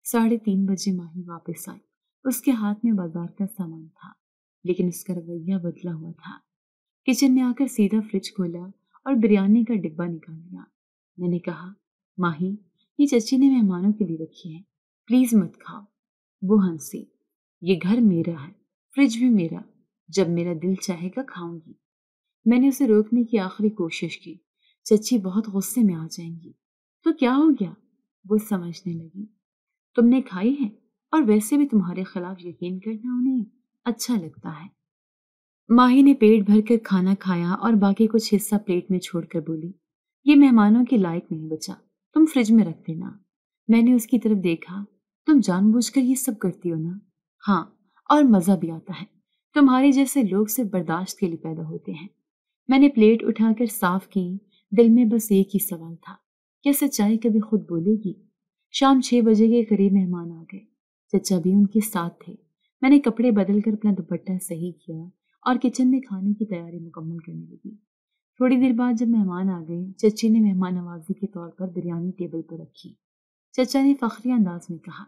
3:30 بجے ماہی واپس آئی۔ اس کے ہاتھ میں بازار کا سامان تھا، لیکن اس کا رویہ بدلا ہوا تھا۔ کچن میں آ کر سیدھا فریج کھولا اور بریانی کا ڈبہ نکال لیا۔ میں نے کہا ماہی، یہ چچی نے مہمانوں کے لیے رکھی ہے، پلیز مت کھاؤ۔ وہ ہنسی، یہ گھر میرا ہے، فریج بھی میرا، جب میرا دل چاہے گا کھاؤں گی۔ میں نے اسے روکنے کی آخری کوشش کی، چچی بہت غصے میں آ جائیں گی۔ تو کیا ہو گیا؟ وہ سمجھنے لگی، تم نے کھائی ہے اور ویسے بھی تمہارے خلاف یقین کرنا انہیں اچھا لگتا ہے۔ ماہی نے پیٹ بھر کر کھانا کھایا اور باقی کچھ حصہ پلیٹ میں چھوڑ کر بولی یہ مہمانوں کے لائق نہیں بچا، تم فریج میں رکھ دینا۔ میں نے اس کی طرف دیکھا، تم جان بوجھ کر یہ سب کرتی ہو نا؟ ہاں، اور مزہ بھی آتا ہے، تمہارے جیسے لوگ صرف برداشت کے لیے پیدا ہوتے ہیں۔ میں نے پلیٹ اٹھا کر صاف کی، دل میں بس ایک ہی سوال تھا، کیا سچائی کبھی خود بولے گی؟ شام 6 بجے کے قریب مہمان آ گئے، چچا بھی ان کے ساتھ تھے۔ میں نے کپڑے بدل کر اپنا دوپٹہ صحیح کیا اور کچن میں کھانے کی تیاری مکمل کرنے لگی۔ تھوڑی دیر بعد جب مہمان آ گئے، چچی نے مہمان نوازی کے طور پر بریانی ٹیبل پر رکھی۔ چچا نے فخری انداز میں کہا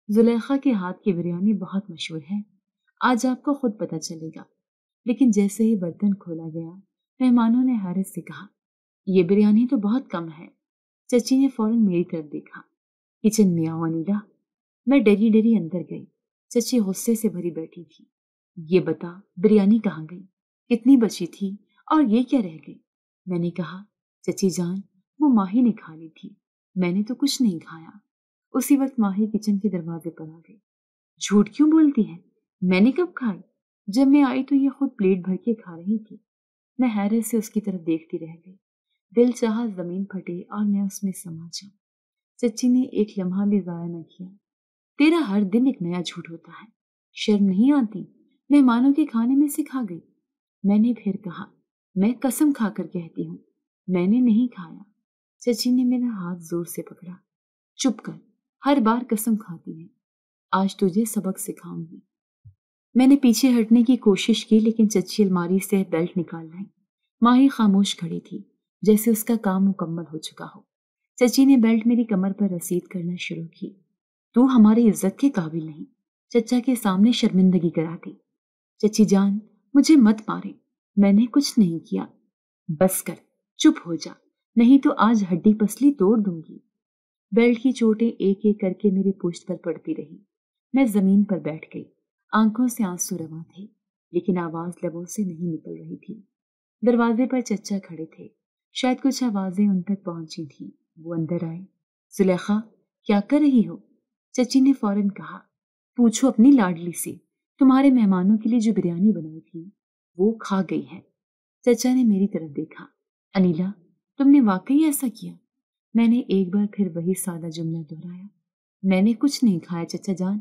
زلیخا کے ہاتھ کی بریانی بہت مشہور ہے، آج آپ کو خود پتہ چلے گا۔ لیکن جیسے ہی برتن کھولا گیا، مہمانوں نے حیرت سے کہا یہ بریانی تو بہت کم ہے۔ چچی نے فوراً میری طرف دیکھا، کچن میں آؤ انیلا۔ میں ڈری ڈری اندر گئی۔ چچی غصے سے بھری بیٹھی تھی۔ یہ بتا بریانی کہاں گئی، کتنی بچی تھی اور یہ کیا رہ گئی؟ میں نے کہا چچی جان، وہ ماہی نے کھا لی تھی، میں نے تو کچھ نہیں کھایا۔ اسی وقت ماہی کچن کے دروازے پر آ گئی۔ جھوٹ کیوں بولتی ہے، میں نے کب کھائی؟ جب میں آئی تو یہ خود پلیٹ بھر کے کھا رہی تھی۔ میں حیرت سے اس کی طرف دیکھتی رہ گئی۔ دل چاہا زمین پھٹے اور میں اس میں سما جاؤں۔ چچی نے ایک لمحہ بھی ضائع نہ کیا۔ تیرا ہر دن ایک نیا جھوٹ ہوتا ہے، شرم نہیں آتی؟ مہمانوں کے کھانے میں سے کھا گئی۔ میں نے پھر کہا میں قسم کھا کر کہتی ہوں، میں نے نہیں کھایا۔ چچی نے میرا ہاتھ زور سے پکڑا۔ چپ کر، ہر بار قسم کھاتی ہے، آج تجھے سبق سکھاؤں گی۔ میں نے پیچھے ہٹنے کی کوشش کی، لیکن چچی الماری سے بیلٹ نکال لائی۔ ماہی خاموش کھڑی تھی، جیسے اس کا کام مکمل ہو چکا ہو۔ چچی نے بیلٹ میری کمر پر رسید کرنا شروع کی۔ تو ہماری عزت کے قابل نہیں، چچا کے سامنے شرمندگی کرا دی۔ چچی جان مجھے مت مارے، میں نے کچھ نہیں کیا۔ بس کر، چپ ہو جا، نہیں تو آج ہڈی پسلی توڑ دوں گی۔ بیلٹ کی چوٹیں ایک ایک کر کے میری پشت پر پڑتی رہی۔ میں زمین پر بیٹھ گئی، آنکھوں سے آنسو رواں تھے، لیکن آواز لبوں سے نہیں نکل رہی تھی۔ دروازے پر چچا کھڑے تھے، شاید کچھ آوازیں ان تک پہنچی تھیں۔ وہ اندر آئے۔ زلیخا کیا کر رہی ہو؟ چچی نے فوراً کہا، پوچھو اپنی لاڈلی سے، تمہارے مہمانوں کے لیے جو بریانی بنائی تھی وہ کھا گئی ہے۔ چچا نے میری طرف دیکھا۔ انیلا تم نے واقعی ایسا کیا؟ میں نے ایک بار پھر وہی سادہ جملہ دہرایا۔ میں نے کچھ نہیں کھایا چچا جان۔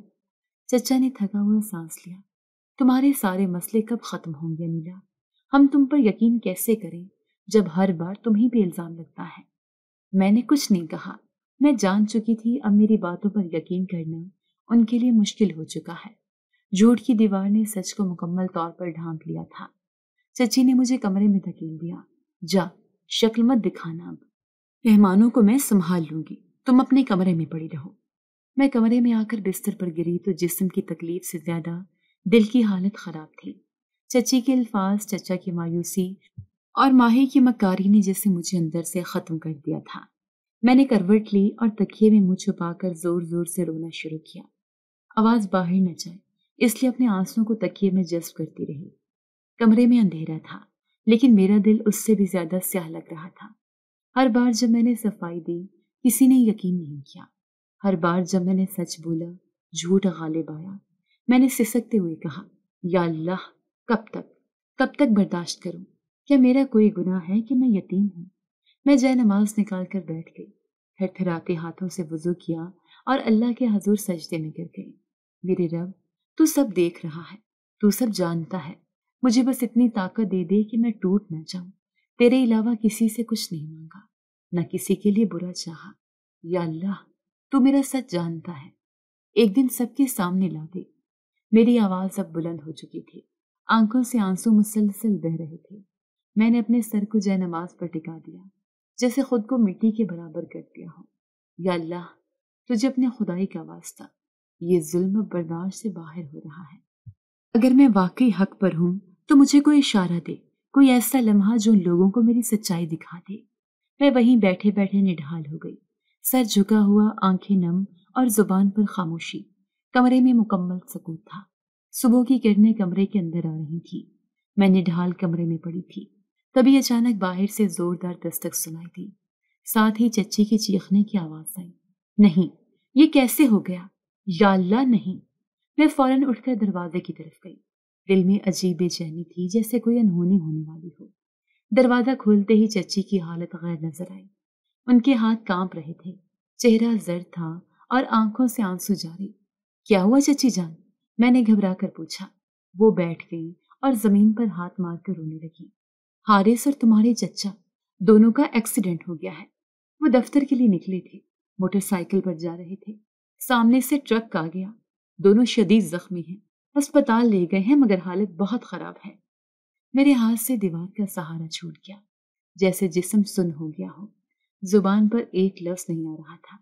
چچا نے تھکا ہوا سانس لیا۔ تمہارے سارے مسئلے کب ختم ہوں گے انیلا؟ ہم تم پر یقین کیسے کریں جب ہر بار تمہیں پہ الزام لگتا ہے؟ میں نے کچھ نہیں کہا۔ میں جان چکی تھی اب میری باتوں پر یقین کرنا ان کے لیے مشکل ہو چکا ہے۔ جھوٹ کی دیوار نے سچ کو مکمل طور پر ڈھانپ لیا تھا۔ چچی نے مجھے کمرے میں دھکیل دیا۔ جا، شکل مت دکھانا، اب مہمانوں کو میں سنبھال لوں گی، تم اپنے کمرے میں پڑی رہو۔ میں کمرے میں آ کر بستر پر گری تو جسم کی تکلیف سے زیادہ دل کی حالت خراب تھی۔ چچی کے الفاظ، چچا کی مایوسی اور ماہی کی مکاری نے جیسے مجھے اندر سے ختم کر دیا تھا۔ میں نے کروٹ لی اور تکیے میں منہ چھپا کر زور زور سے رونا شروع کیا۔ آواز باہر نہ جائے اس لیے اپنے آنسوں کو تکیے میں جذب کرتی رہی۔ کمرے میں اندھیرا تھا لیکن میرا دل اس سے بھی زیادہ سیاہ لگ رہا تھا۔ ہر بار جب میں نے صفائی دی کسی نے یقین نہیں کیا۔ ہر بار جب میں نے سچ بولا جھوٹ غالب آیا۔ میں نے سسکتے ہوئے کہا، یا اللہ کب تک برداشت کروں؟ کیا میرا کوئی گناہ ہے کہ میں یتیم ہوں؟ میں جائے نماز نکال کر بیٹھ گئی، تھر تھراتے ہاتھوں سے وضو کیا اور اللہ کے حضور سجدے میں گر گئی۔ میرے رب تو سب دیکھ رہا ہے، تو سب جانتا ہے، مجھے بس اتنی طاقت دے دے کہ میں ٹوٹ نہ جاؤں۔ تیرے علاوہ کسی سے کچھ نہیں مانگا، نہ کسی کے لیے برا چاہا۔ یا اللہ تو میرا سچ جانتا ہے، ایک دن سب کے سامنے لا دے۔ میری آواز اب بلند ہو چکی تھی، آنکھوں سے آنسو مسلسل بہہ رہے تھے۔ میں نے اپنے سر کو جائے نماز پر ٹکا دیا، جیسے خود کو مٹی کے برابر کر دیا ہو۔ یا اللہ تجھے اپنے خدائی کا واسطہ، یہ ظلم برداشت سے باہر ہو رہا ہے۔ اگر میں واقعی حق پر ہوں تو مجھے کوئی اشارہ دے، کوئی ایسا لمحہ جو ان لوگوں کو میری سچائی دکھا دے۔ میں وہیں بیٹھے بیٹھے نڈھال ہو گئی، سر جھکا ہوا، آنکھیں نم اور زبان پر خاموشی۔ کمرے میں مکمل سکوت تھا۔ صبح کی کرنیں کمرے کے اندر آ رہی تھی۔ میں نڈھال کمرے میں پڑی تھی، تبھی اچانک باہر سے زوردار دستک سنائی دی، ساتھ ہی چچی کی چیخنے کی آواز آئی۔ نہیں، یہ کیسے ہو گیا؟ یا اللہ نہیں! میں فوراً اٹھ کر دروازے کی طرف گئی۔ دل میں عجیب بے چینی تھی، جیسے کوئی انہونی ہونے والی ہو۔ دروازہ کھولتے ہی چچی کی حالت غیر نظر آئی۔ ان کے ہاتھ کانپ رہے تھے، چہرہ زرد تھا اور آنکھوں سے آنسو جاری۔ کیا ہوا چچی جان؟ میں نے گھبرا کر پوچھا۔ وہ بیٹھ گئی اور زمین پر ہاتھ مار کر رونے لگی۔ حارث اور تمہارے چچا دونوں کا ایکسیڈنٹ ہو گیا ہے۔ وہ دفتر کے لیے نکلے تھے، موٹر سائیکل پر جا رہے تھے، سامنے سے ٹرک آ گیا، دونوں شدید زخمی ہیں، ہسپتال لے گئے ہیں مگر حالت بہت خراب ہے۔ میرے ہاتھ سے دیوار کا سہارا چھوٹ گیا، جیسے جسم سن ہو گیا ہو۔ زبان پر ایک لفظ نہیں آ رہا تھا،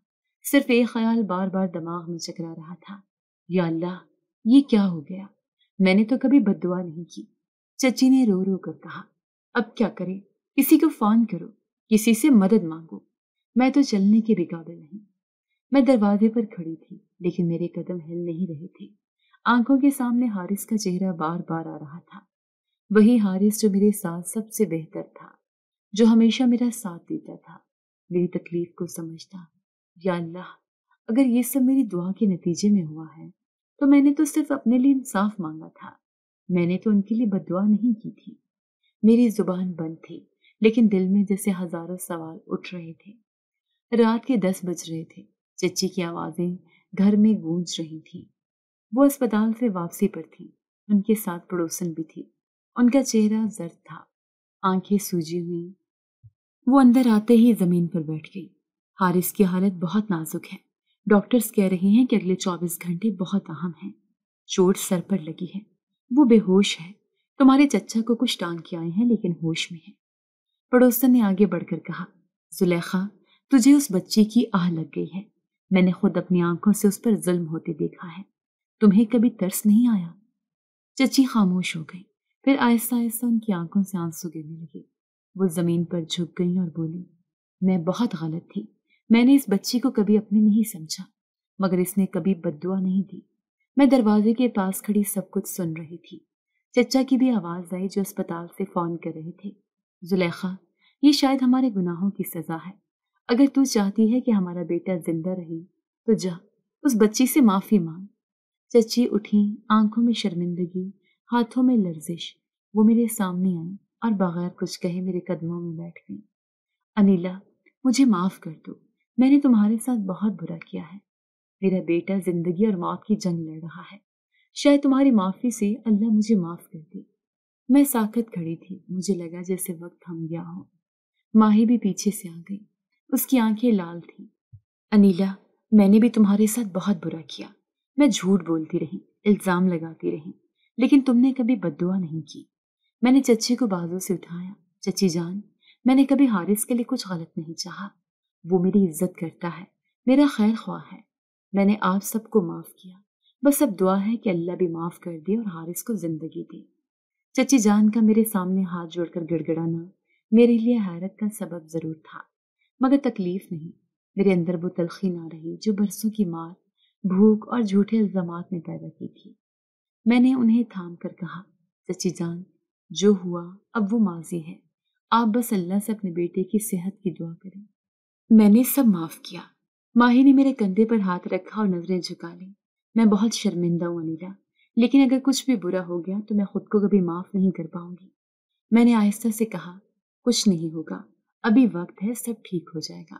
صرف ایک خیال بار بار دماغ میں چکرا رہا تھا، یا اللہ یہ کیا ہو گیا؟ میں نے تو کبھی بد دعا نہیں کی۔ چچی نے رو رو کر کہا، اب کیا کرے؟ کسی کو فون کرو، کسی سے مدد مانگو، میں تو چلنے کے بھی قابل نہیں۔ میں دروازے پر کھڑی تھی لیکن میرے قدم ہل نہیں رہے تھے۔ آنکھوں کے سامنے حارث کا چہرہ بار بار آ رہا تھا، وہی حارث جو میرے ساتھ سب سے بہتر تھا، جو ہمیشہ میرا ساتھ دیتا تھا، میری تکلیف کو سمجھتا۔ یا اللہ اگر یہ سب میری دعا کے نتیجے میں ہوا ہے تو میں نے تو صرف اپنے لیے انصاف مانگا تھا، میں نے تو ان کے لیے بد دعا نہیں کی تھی۔ میری زبان بند تھی لیکن دل میں جیسے ہزاروں سوال اٹھ رہے تھے۔ رات کے 10 بج رہے تھے، چچی کی آوازیں گھر میں گونج رہی تھیں۔ وہ اسپتال سے واپسی پر تھی، ان کے ساتھ پڑوسن بھی تھی۔ ان کا چہرہ زرد تھا، آنکھیں سوجی ہوئی۔ وہ اندر آتے ہی زمین پر بیٹھ گئی۔ حارث کی حالت بہت نازک ہے، ڈاکٹرز کہہ رہے ہیں کہ اگلے 24 گھنٹے بہت اہم ہیں، چوٹ سر پر لگی ہے، وہ بے ہوش ہے، تمہارے چچا کو کچھ ٹانکے آئے ہیں لیکن ہوش میں ہے۔ پڑوسن نے آگے بڑھ کر کہا، زلیخا تجھے اس بچی کی آہ لگ گئی ہے۔ میں نے خود اپنی آنکھوں سے اس پر ظلم ہوتے دیکھا ہے۔ تمہیں کبھی ترس نہیں آیا؟ چچی خاموش ہو گئی، پھر آہستہ آہستہ ان کی آنکھوں سے آنسو گرنے لگے۔ وہ زمین پر جھک گئی اور بولی، میں بہت غلط تھی۔ میں نے اس بچی کو کبھی اپنی نہیں سمجھا، مگر اس نے کبھی بد دعا نہیں دی۔ میں دروازے کے پاس کھڑی سب کچھ سن رہی تھی۔ چچا کی بھی آواز آئی جو اسپتال سے فون کر رہے تھے۔ زلیخا، یہ شاید ہمارے گناہوں کی سزا ہے۔ اگر تو چاہتی ہے کہ ہمارا بیٹا زندہ رہے تو جا اس بچی سے معافی مانگ۔ چچی اٹھیں، آنکھوں میں شرمندگی، ہاتھوں میں لرزش۔ وہ میرے سامنے آئیں اور بغیر کچھ کہے میرے قدموں میں بیٹھ گئیں۔ انیلا، مجھے معاف کر دو۔ میں نے تمہارے ساتھ بہت برا کیا ہے۔ میرا بیٹا زندگی اور موت کی جنگ لڑ رہا ہے۔ شاید تمہاری معافی سے اللہ مجھے معاف کر دے۔ میں ساکت کھڑی تھی، مجھے لگا جیسے وقت تھم گیا ہو۔ ماہی بھی پیچھے سے آ گئی، اس کی آنکھیں لال تھیں۔ انیلا، میں نے بھی تمہارے ساتھ بہت برا کیا۔ میں جھوٹ بولتی رہی، الزام لگاتی رہی، لیکن تم نے کبھی بد دعا نہیں کی۔ میں نے چچی کو بازو سے اٹھایا۔ چچی جان، میں نے کبھی حارث کے لیے کچھ غلط نہیں چاہا۔ وہ میری عزت کرتا ہے، میرا خیر خواہ ہے۔ میں نے آپ سب کو معاف کیا، بس اب دعا ہے کہ اللہ بھی معاف کر دے اور حارث کو زندگی دے۔ چچی جان کا میرے سامنے ہاتھ جوڑ کر گڑ گڑانا میرے لیے حیرت کا سبب ضرور تھا، مگر تکلیف نہیں۔ میرے اندر وہ تلخی نہ رہی جو برسوں کی مار، بھوک اور جھوٹے الزامات نے پیدا کی تھی۔ میں نے انہیں تھام کر کہا، چچی جان، جو ہوا اب وہ ماضی ہے۔ آپ بس اللہ سے اپنے بیٹے کی صحت کی دعا کریں۔ میں نے سب معاف کیا۔ ماہی نے میرے کندھے پر ہاتھ رکھا اور نظریں جھکا لیں۔ میں بہت شرمندہ ہوں انیلا، لیکن اگر کچھ بھی برا ہو گیا تو میں خود کو کبھی معاف نہیں کر پاؤں گی۔ میں نے آہستہ سے کہا، کچھ نہیں ہوگا، ابھی وقت ہے، سب ٹھیک ہو جائے گا۔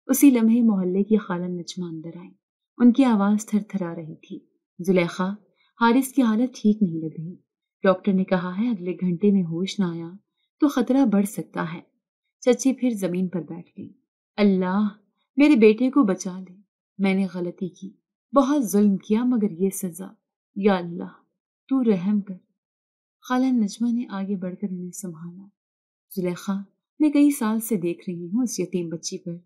اسی لمحے محلے کی خالہ نجمہ اندر آئی۔ ان کی آواز تھر تھرا رہی تھی، زلیخا، حارث کی حالت ٹھیک نہیں لگ رہی۔ ڈاکٹر نے کہا ہے اگلے گھنٹے میں ہوش نہ آیا تو خطرہ بڑھ سکتا ہے۔ چچی پھر زمین پر بیٹھ گئی۔ اللہ، میرے بیٹے کو بچا لے۔ میں نے غلطی کی، بہت ظلم کیا، مگر یہ سزا، یا اللہ تو رحم کر۔ خالہ نجمہ نے آگے بڑھ کر انہیں سنبھالا۔ زلیخا، میں کئی سال سے دیکھ رہی ہوں اس یتیم بچی پر،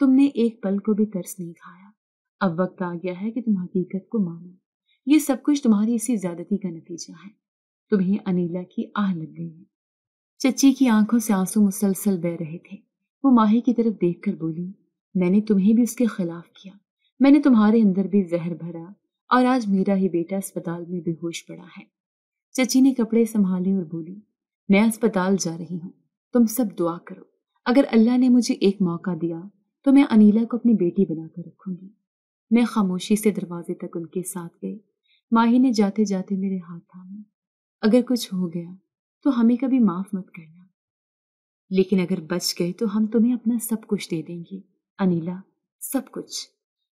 تم نے ایک پل کو بھی ترس نہیں کھایا۔ اب وقت آ گیا ہے کہ تم حقیقت کو مانو۔ یہ سب کچھ تمہاری اسی زیادتی کا نتیجہ ہے۔ تمہیں انیلا کی آہ لگ گئی ہے۔ چچی کی آنکھوں سے آنسو مسلسل بہہ رہے تھے۔ وہ ماہی کی طرف دیکھ کر بولی، میں نے تمہیں بھی اس کے خلاف کیا۔ میں نے تمہارے اندر بھی زہر بھرا اور آج میرا ہی بیٹا اسپتال میں بے ہوش پڑا ہے۔ چچی نے کپڑے سنبھالے اور بولی، میں اسپتال جا رہی ہوں، تم سب دعا کرو۔ اگر اللہ نے مجھے ایک موقع دیا تو میں انیلا کو اپنی بیٹی بنا کر رکھوں گی۔ میں خاموشی سے دروازے تک ان کے ساتھ گئی۔ ماہی نے جاتے جاتے میرے ہاتھ تھامے۔ اگر کچھ ہو گیا تو ہمیں کبھی معاف مت کرنا، لیکن اگر بچ گئے تو ہم تمہیں اپنا سب کچھ دے دیں گے، انیلا، سب کچھ۔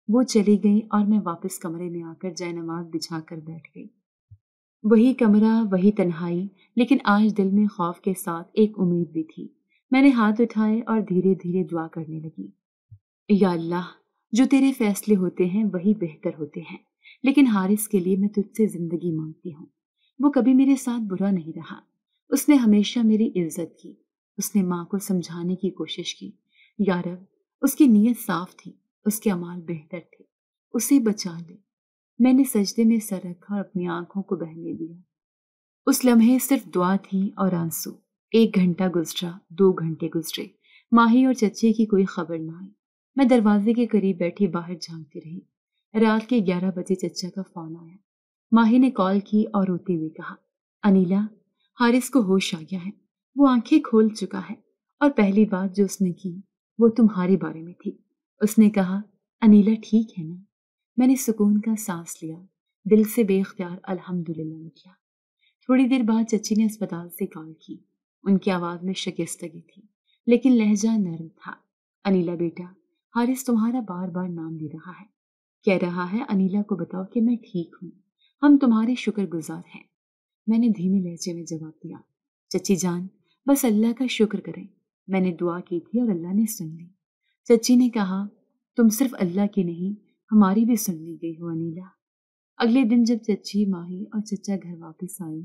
وہ چلی گئی اور میں واپس کمرے میں آ کر جائے نماز بچھا کر بیٹھ گئی۔ وہی کمرہ، وہی تنہائی، لیکن آج دل میں خوف کے ساتھ ایک امید بھی تھی۔ میں نے ہاتھ اٹھائے اور دھیرے دھیرے دعا کرنے لگی، یا اللہ، جو تیرے فیصلے ہوتے ہیں وہی بہتر ہوتے ہیں، لیکن حارث کے لیے میں تجھ سے زندگی مانگتی ہوں۔ وہ کبھی میرے ساتھ برا نہیں رہا، اس نے ہمیشہ میری عزت کی، اس نے ماں کو سمجھانے کی کوشش کی۔ یا رب، اس کی نیت صاف تھی، اس کے اعمال بہتر تھے، اسے بچا لے۔ میں نے سجدے میں سر رکھا اور اپنی آنکھوں کو بہنے دیا۔ اس لمحے صرف دعا تھی اور آنسو۔ 1 گھنٹہ گزرا، 2 گھنٹے گزرے، ماہی اور چچے کی کوئی خبر نہ آئی۔ میں دروازے کے قریب بیٹھی باہر جھانکتی رہی۔ رات کے 11 بجے چچا کا فون آیا۔ ماہی نے کال کی اور روتے ہوئے کہا، انیلا، حارث کو ہوش آ گیا ہے، وہ آنکھیں کھول چکا ہے، اور پہلی بات جو اس نے کی وہ تمہارے بارے میں تھی۔ اس نے کہا، انیلا ٹھیک ہے نا؟ میں نے سکون کا سانس لیا، دل سے بے اختیار الحمدللہ نکلا۔ تھوڑی دیر بعد چچی نے اسپتال سے کال کی۔ ان کی آواز میں شکستگی تھی، لیکن لہجہ نرم تھا۔ انیلا بیٹا، حارث تمہارا بار بار نام لے رہا ہے، کہہ رہا ہے انیلا کو بتاؤ کہ میں ٹھیک ہوں، ہم تمہارے شکر گزار ہیں۔ میں نے دھیمے لہجے میں جواب دیا، چچی جان، بس اللہ کا شکر کریں، میں نے دعا کی تھی اور اللہ نے سن لی۔ چچی نے کہا، تم صرف اللہ کی نہیں، ہماری بھی سن لی گئی ہو انیلا۔ اگلے دن جب چچی، ماہی اور چچا گھر واپس آئے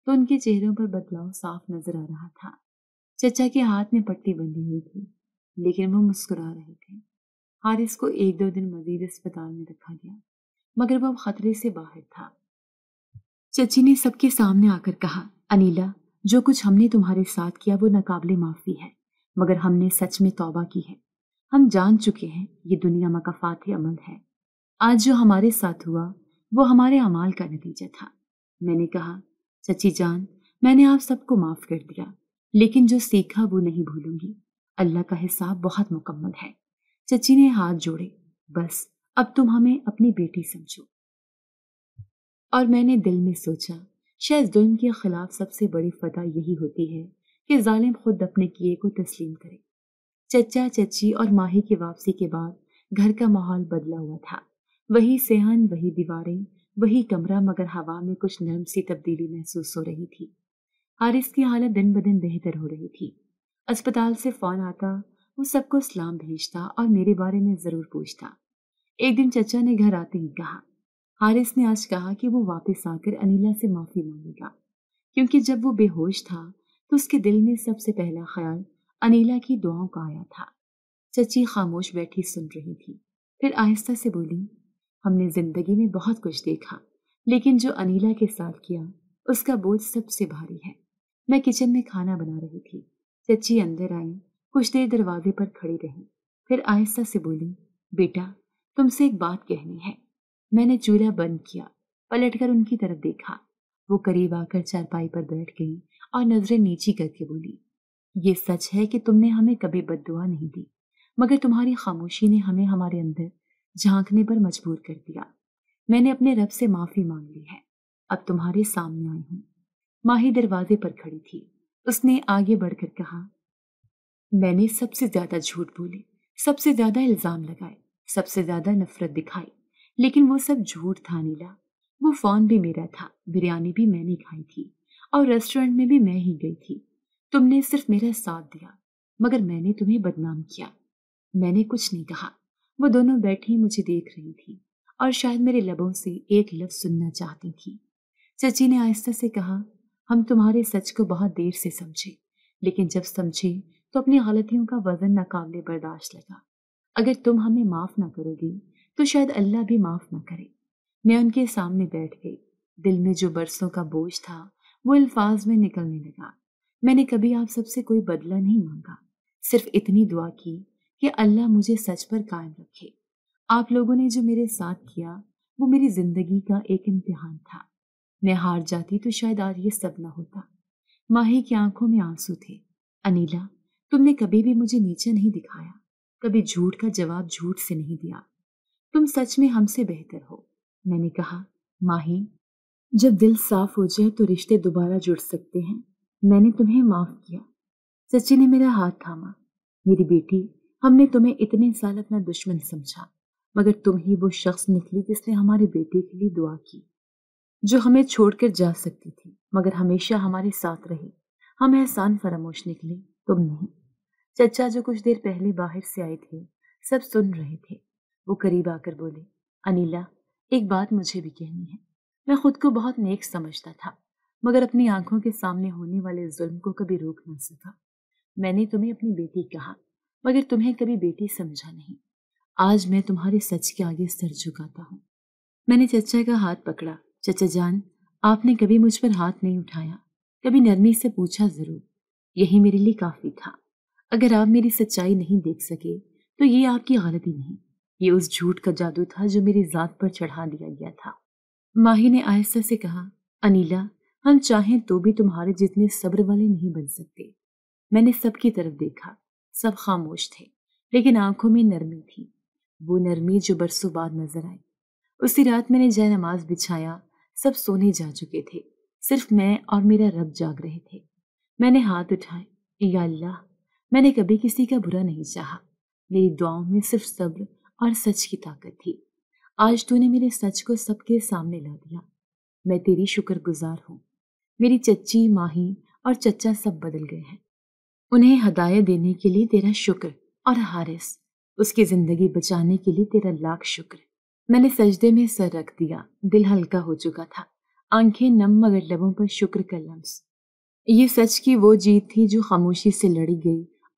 تو ان کے چہروں پر بدلاؤ صاف نظر آ رہا تھا۔ چچا کے ہاتھ میں پٹی بندھی ہوئی تھی، لیکن وہ مسکرا رہے تھے۔ حارث کو 1-2 دن مزید اسپتال میں رکھا گیا، مگر وہ اب خطرے سے باہر تھا۔ چچی نے سب کے سامنے آ کر کہا، انیلا، جو کچھ ہم نے تمہارے ساتھ کیا وہ ناقابل معافی ہے، مگر ہم نے سچ میں توبہ کی ہے۔ ہم جان چکے ہیں یہ دنیا مکافات عمل ہے۔ آج جو ہمارے ساتھ ہوا وہ ہمارے اعمال کا نتیجہ تھا۔ میں نے کہا، چچی جان، میں نے آپ سب کو معاف کر دیا، لیکن جو سیکھا وہ نہیں بھولوں گی۔ اللہ کا حساب بہت مکمل ہے۔ چچی نے ہاتھ جوڑے، بس اب تم ہمیں اپنی بیٹی سمجھو۔ اور میں نے دل میں سوچا، شاید ظلم کے خلاف سب سے بڑی فتح یہی ہوتی ہے کہ ظالم خود اپنے کیے کو تسلیم کرے۔ چچا، چچی اور ماہی کی واپسی کے بعد گھر کا ماحول بدلا ہوا تھا۔ وہی صحن، وہی دیواریں، وہی کمرہ، مگر ہوا میں کچھ نرم سی تبدیلی محسوس ہو رہی تھی۔ حارث کی حالت دن بدن بہتر ہو رہی تھی۔ اسپتال سے فون آتا، وہ سب کو سلام بھیجتا اور میرے بارے میں ضرور پوچھتا۔ ایک دن چچا نے گھر آتے ہی کہا، حارث نے آج کہا کہ وہ واپس آ کر انیلا سے معافی مانگے گا، کیونکہ جب وہ بے ہوش تھا تو اس کے دل میں سب سے پہلا خیال انیلا کی دعاؤں کا آیا تھا۔ چچی خاموش بیٹھی سن رہی تھی، پھر آہستہ سے بولی، ہم نے زندگی میں بہت کچھ دیکھا، لیکن جو انیلا کے ساتھ کیا اس کا بوجھ سب سے بھاری ہے۔ میں کچن میں کھانا بنا رہی تھی، چچی اندر آئیں، کچھ دیر دروازے پر کھڑی رہیں، پھر آہستہ سے بولی، بیٹا، تم سے ایک بات کہنی ہے۔ میں نے چولہا بند کیا، پلٹ کر ان کی طرف دیکھا۔ وہ قریب آ کر چارپائی پر بیٹھ گئی اور نظریں نیچی کر کے بولی، یہ سچ ہے کہ تم نے ہمیں کبھی بد دعا نہیں دی، مگر تمہاری خاموشی نے ہمیں ہمارے اندر جھانکنے پر مجبور کر دیا۔ میں نے اپنے رب سے معافی مانگ لی ہے، اب تمہارے سامنے آئی ہوں۔ ماہی دروازے پر کھڑی تھی، اس نے آگے بڑھ کر کہا، میں نے سب سے زیادہ جھوٹ بولے، سب سے زیادہ الزام لگائے، سب سے زیادہ نفرت دکھائی، لیکن وہ سب جھوٹ تھا نیلا۔ وہ فون بھی میرا تھا، بریانی بھی میں نے کھائی تھی، اور ریسٹورنٹ میں بھی میں ہی گئی تھی۔ تم نے صرف میرا ساتھ دیا، مگر میں نے تمہیں بدنام کیا۔ میں نے کچھ نہیں کہا۔ وہ دونوں بیٹھی مجھے دیکھ رہی تھی اور شاید میرے لبوں سے ایک لفظ سننا چاہتی تھی۔ چچی نے آہستہ سے کہا، ہم تمہارے سچ کو بہت دیر سے سمجھے، لیکن جب سمجھے تو اپنی غلطیوں کا وزن ناقابل برداشت لگا۔ اگر تم ہمیں معاف نہ کرو گی تو شاید اللہ بھی معاف نہ کرے۔ میں ان کے سامنے بیٹھ گئی، دل میں جو برسوں کا بوجھ تھا وہ الفاظ میں نکلنے لگا۔ میں نے کبھی آپ سب سے کوئی بدلہ نہیں مانگا، صرف اتنی دعا کی کہ اللہ مجھے سچ پر قائم رکھے۔ آپ لوگوں نے جو میرے ساتھ کیا وہ میری زندگی کا ایک امتحان تھا۔ میں ہار جاتی تو شاید آج یہ سب نہ ہوتا۔ ماہی کی آنکھوں میں آنسو تھے۔ انیلا، تم نے کبھی بھی مجھے نیچا نہیں دکھایا، کبھی جھوٹ کا جواب جھوٹ سے نہیں دیا۔ تم سچ میں ہم سے بہتر ہو۔ میں نے کہا، ماہی، جب دل صاف ہو جائے تو رشتے دوبارہ جڑ سکتے ہیں۔ میں نے تمہیں معاف کیا۔ چچی نے میرا ہاتھ تھاما، میری بیٹی، ہم نے تمہیں اتنے سال اپنا دشمن سمجھا، مگر تم ہی وہ شخص نکلی جس نے ہمارے بیٹے کے لیے دعا کی، جو ہمیں چھوڑ کر جا سکتی تھی مگر ہمیشہ ہمارے ساتھ رہی۔ ہم احسان فراموش نکلے، تم نہیں۔ چچا جو کچھ دیر پہلے باہر سے آئے تھے سب سن رہے تھے۔ وہ قریب آ کر بولے، انیلا، ایک بات مجھے بھی کہنی ہے۔ میں خود کو بہت نیک سمجھتا تھا، مگر اپنی آنکھوں کے سامنے ہونے والے ظلم کو کبھی روک نہ سکا۔ میں نے تمہیں اپنی بیٹی کہا، مگر تمہیں کبھی بیٹی سمجھا نہیں۔ آج میں تمہارے سچ کے آگے سر جھکاتا ہوں۔ میں نے چچا کا ہاتھ پکڑا۔ چچا جان، آپ نے کبھی مجھ پر ہاتھ نہیں اٹھایا، کبھی نرمی سے پوچھا ضرور، یہی میرے لیے کافی تھا۔ اگر آپ میری سچائی نہیں دیکھ سکے تو یہ آپ کی غلطی نہیں، یہ اس جھوٹ کا جادو تھا جو میری ذات پر چڑھا دیا گیا تھا۔ ماہی نے آہستہ سے کہا، انیلا، ہم چاہیں تو بھی تمہارے جتنے صبر والے نہیں بن سکتے۔ میں نے سب کی طرف دیکھا، سب خاموش تھے، لیکن آنکھوں میں نرمی تھی، وہ نرمی جو برسوں بعد نظر آئی۔ اسی رات میں نے جے نماز بچھایا، سب سونے جا چکے تھے، صرف میں اور میرا رب جاگ رہے تھے۔ میں نے ہاتھ اٹھائے، یا اللہ، میں نے کبھی کسی کا برا نہیں چاہا، میری دعاؤں میں صرف صبر اور سچ کی طاقت تھی۔ آج تو نے میرے سچ کو سب کے سامنے لا دیا، میں تیری شکر گزار ہوں۔ میری چچی، ماہی اور چچا سب بدل گئے ہیں، انہیں ہدایت دینے کے لیے تیرا شکر، اور حارث، اس کی زندگی بچانے کے لیے تیرا لاکھ شکر۔ میں نے سجدے میں سر رکھ دیا، دل ہلکا ہو چکا تھا، آنکھیں نم مگر لبوں پر شکر کا لمس۔ یہ سچ کی وہ جیت تھی جو خاموشی سے لڑی گئی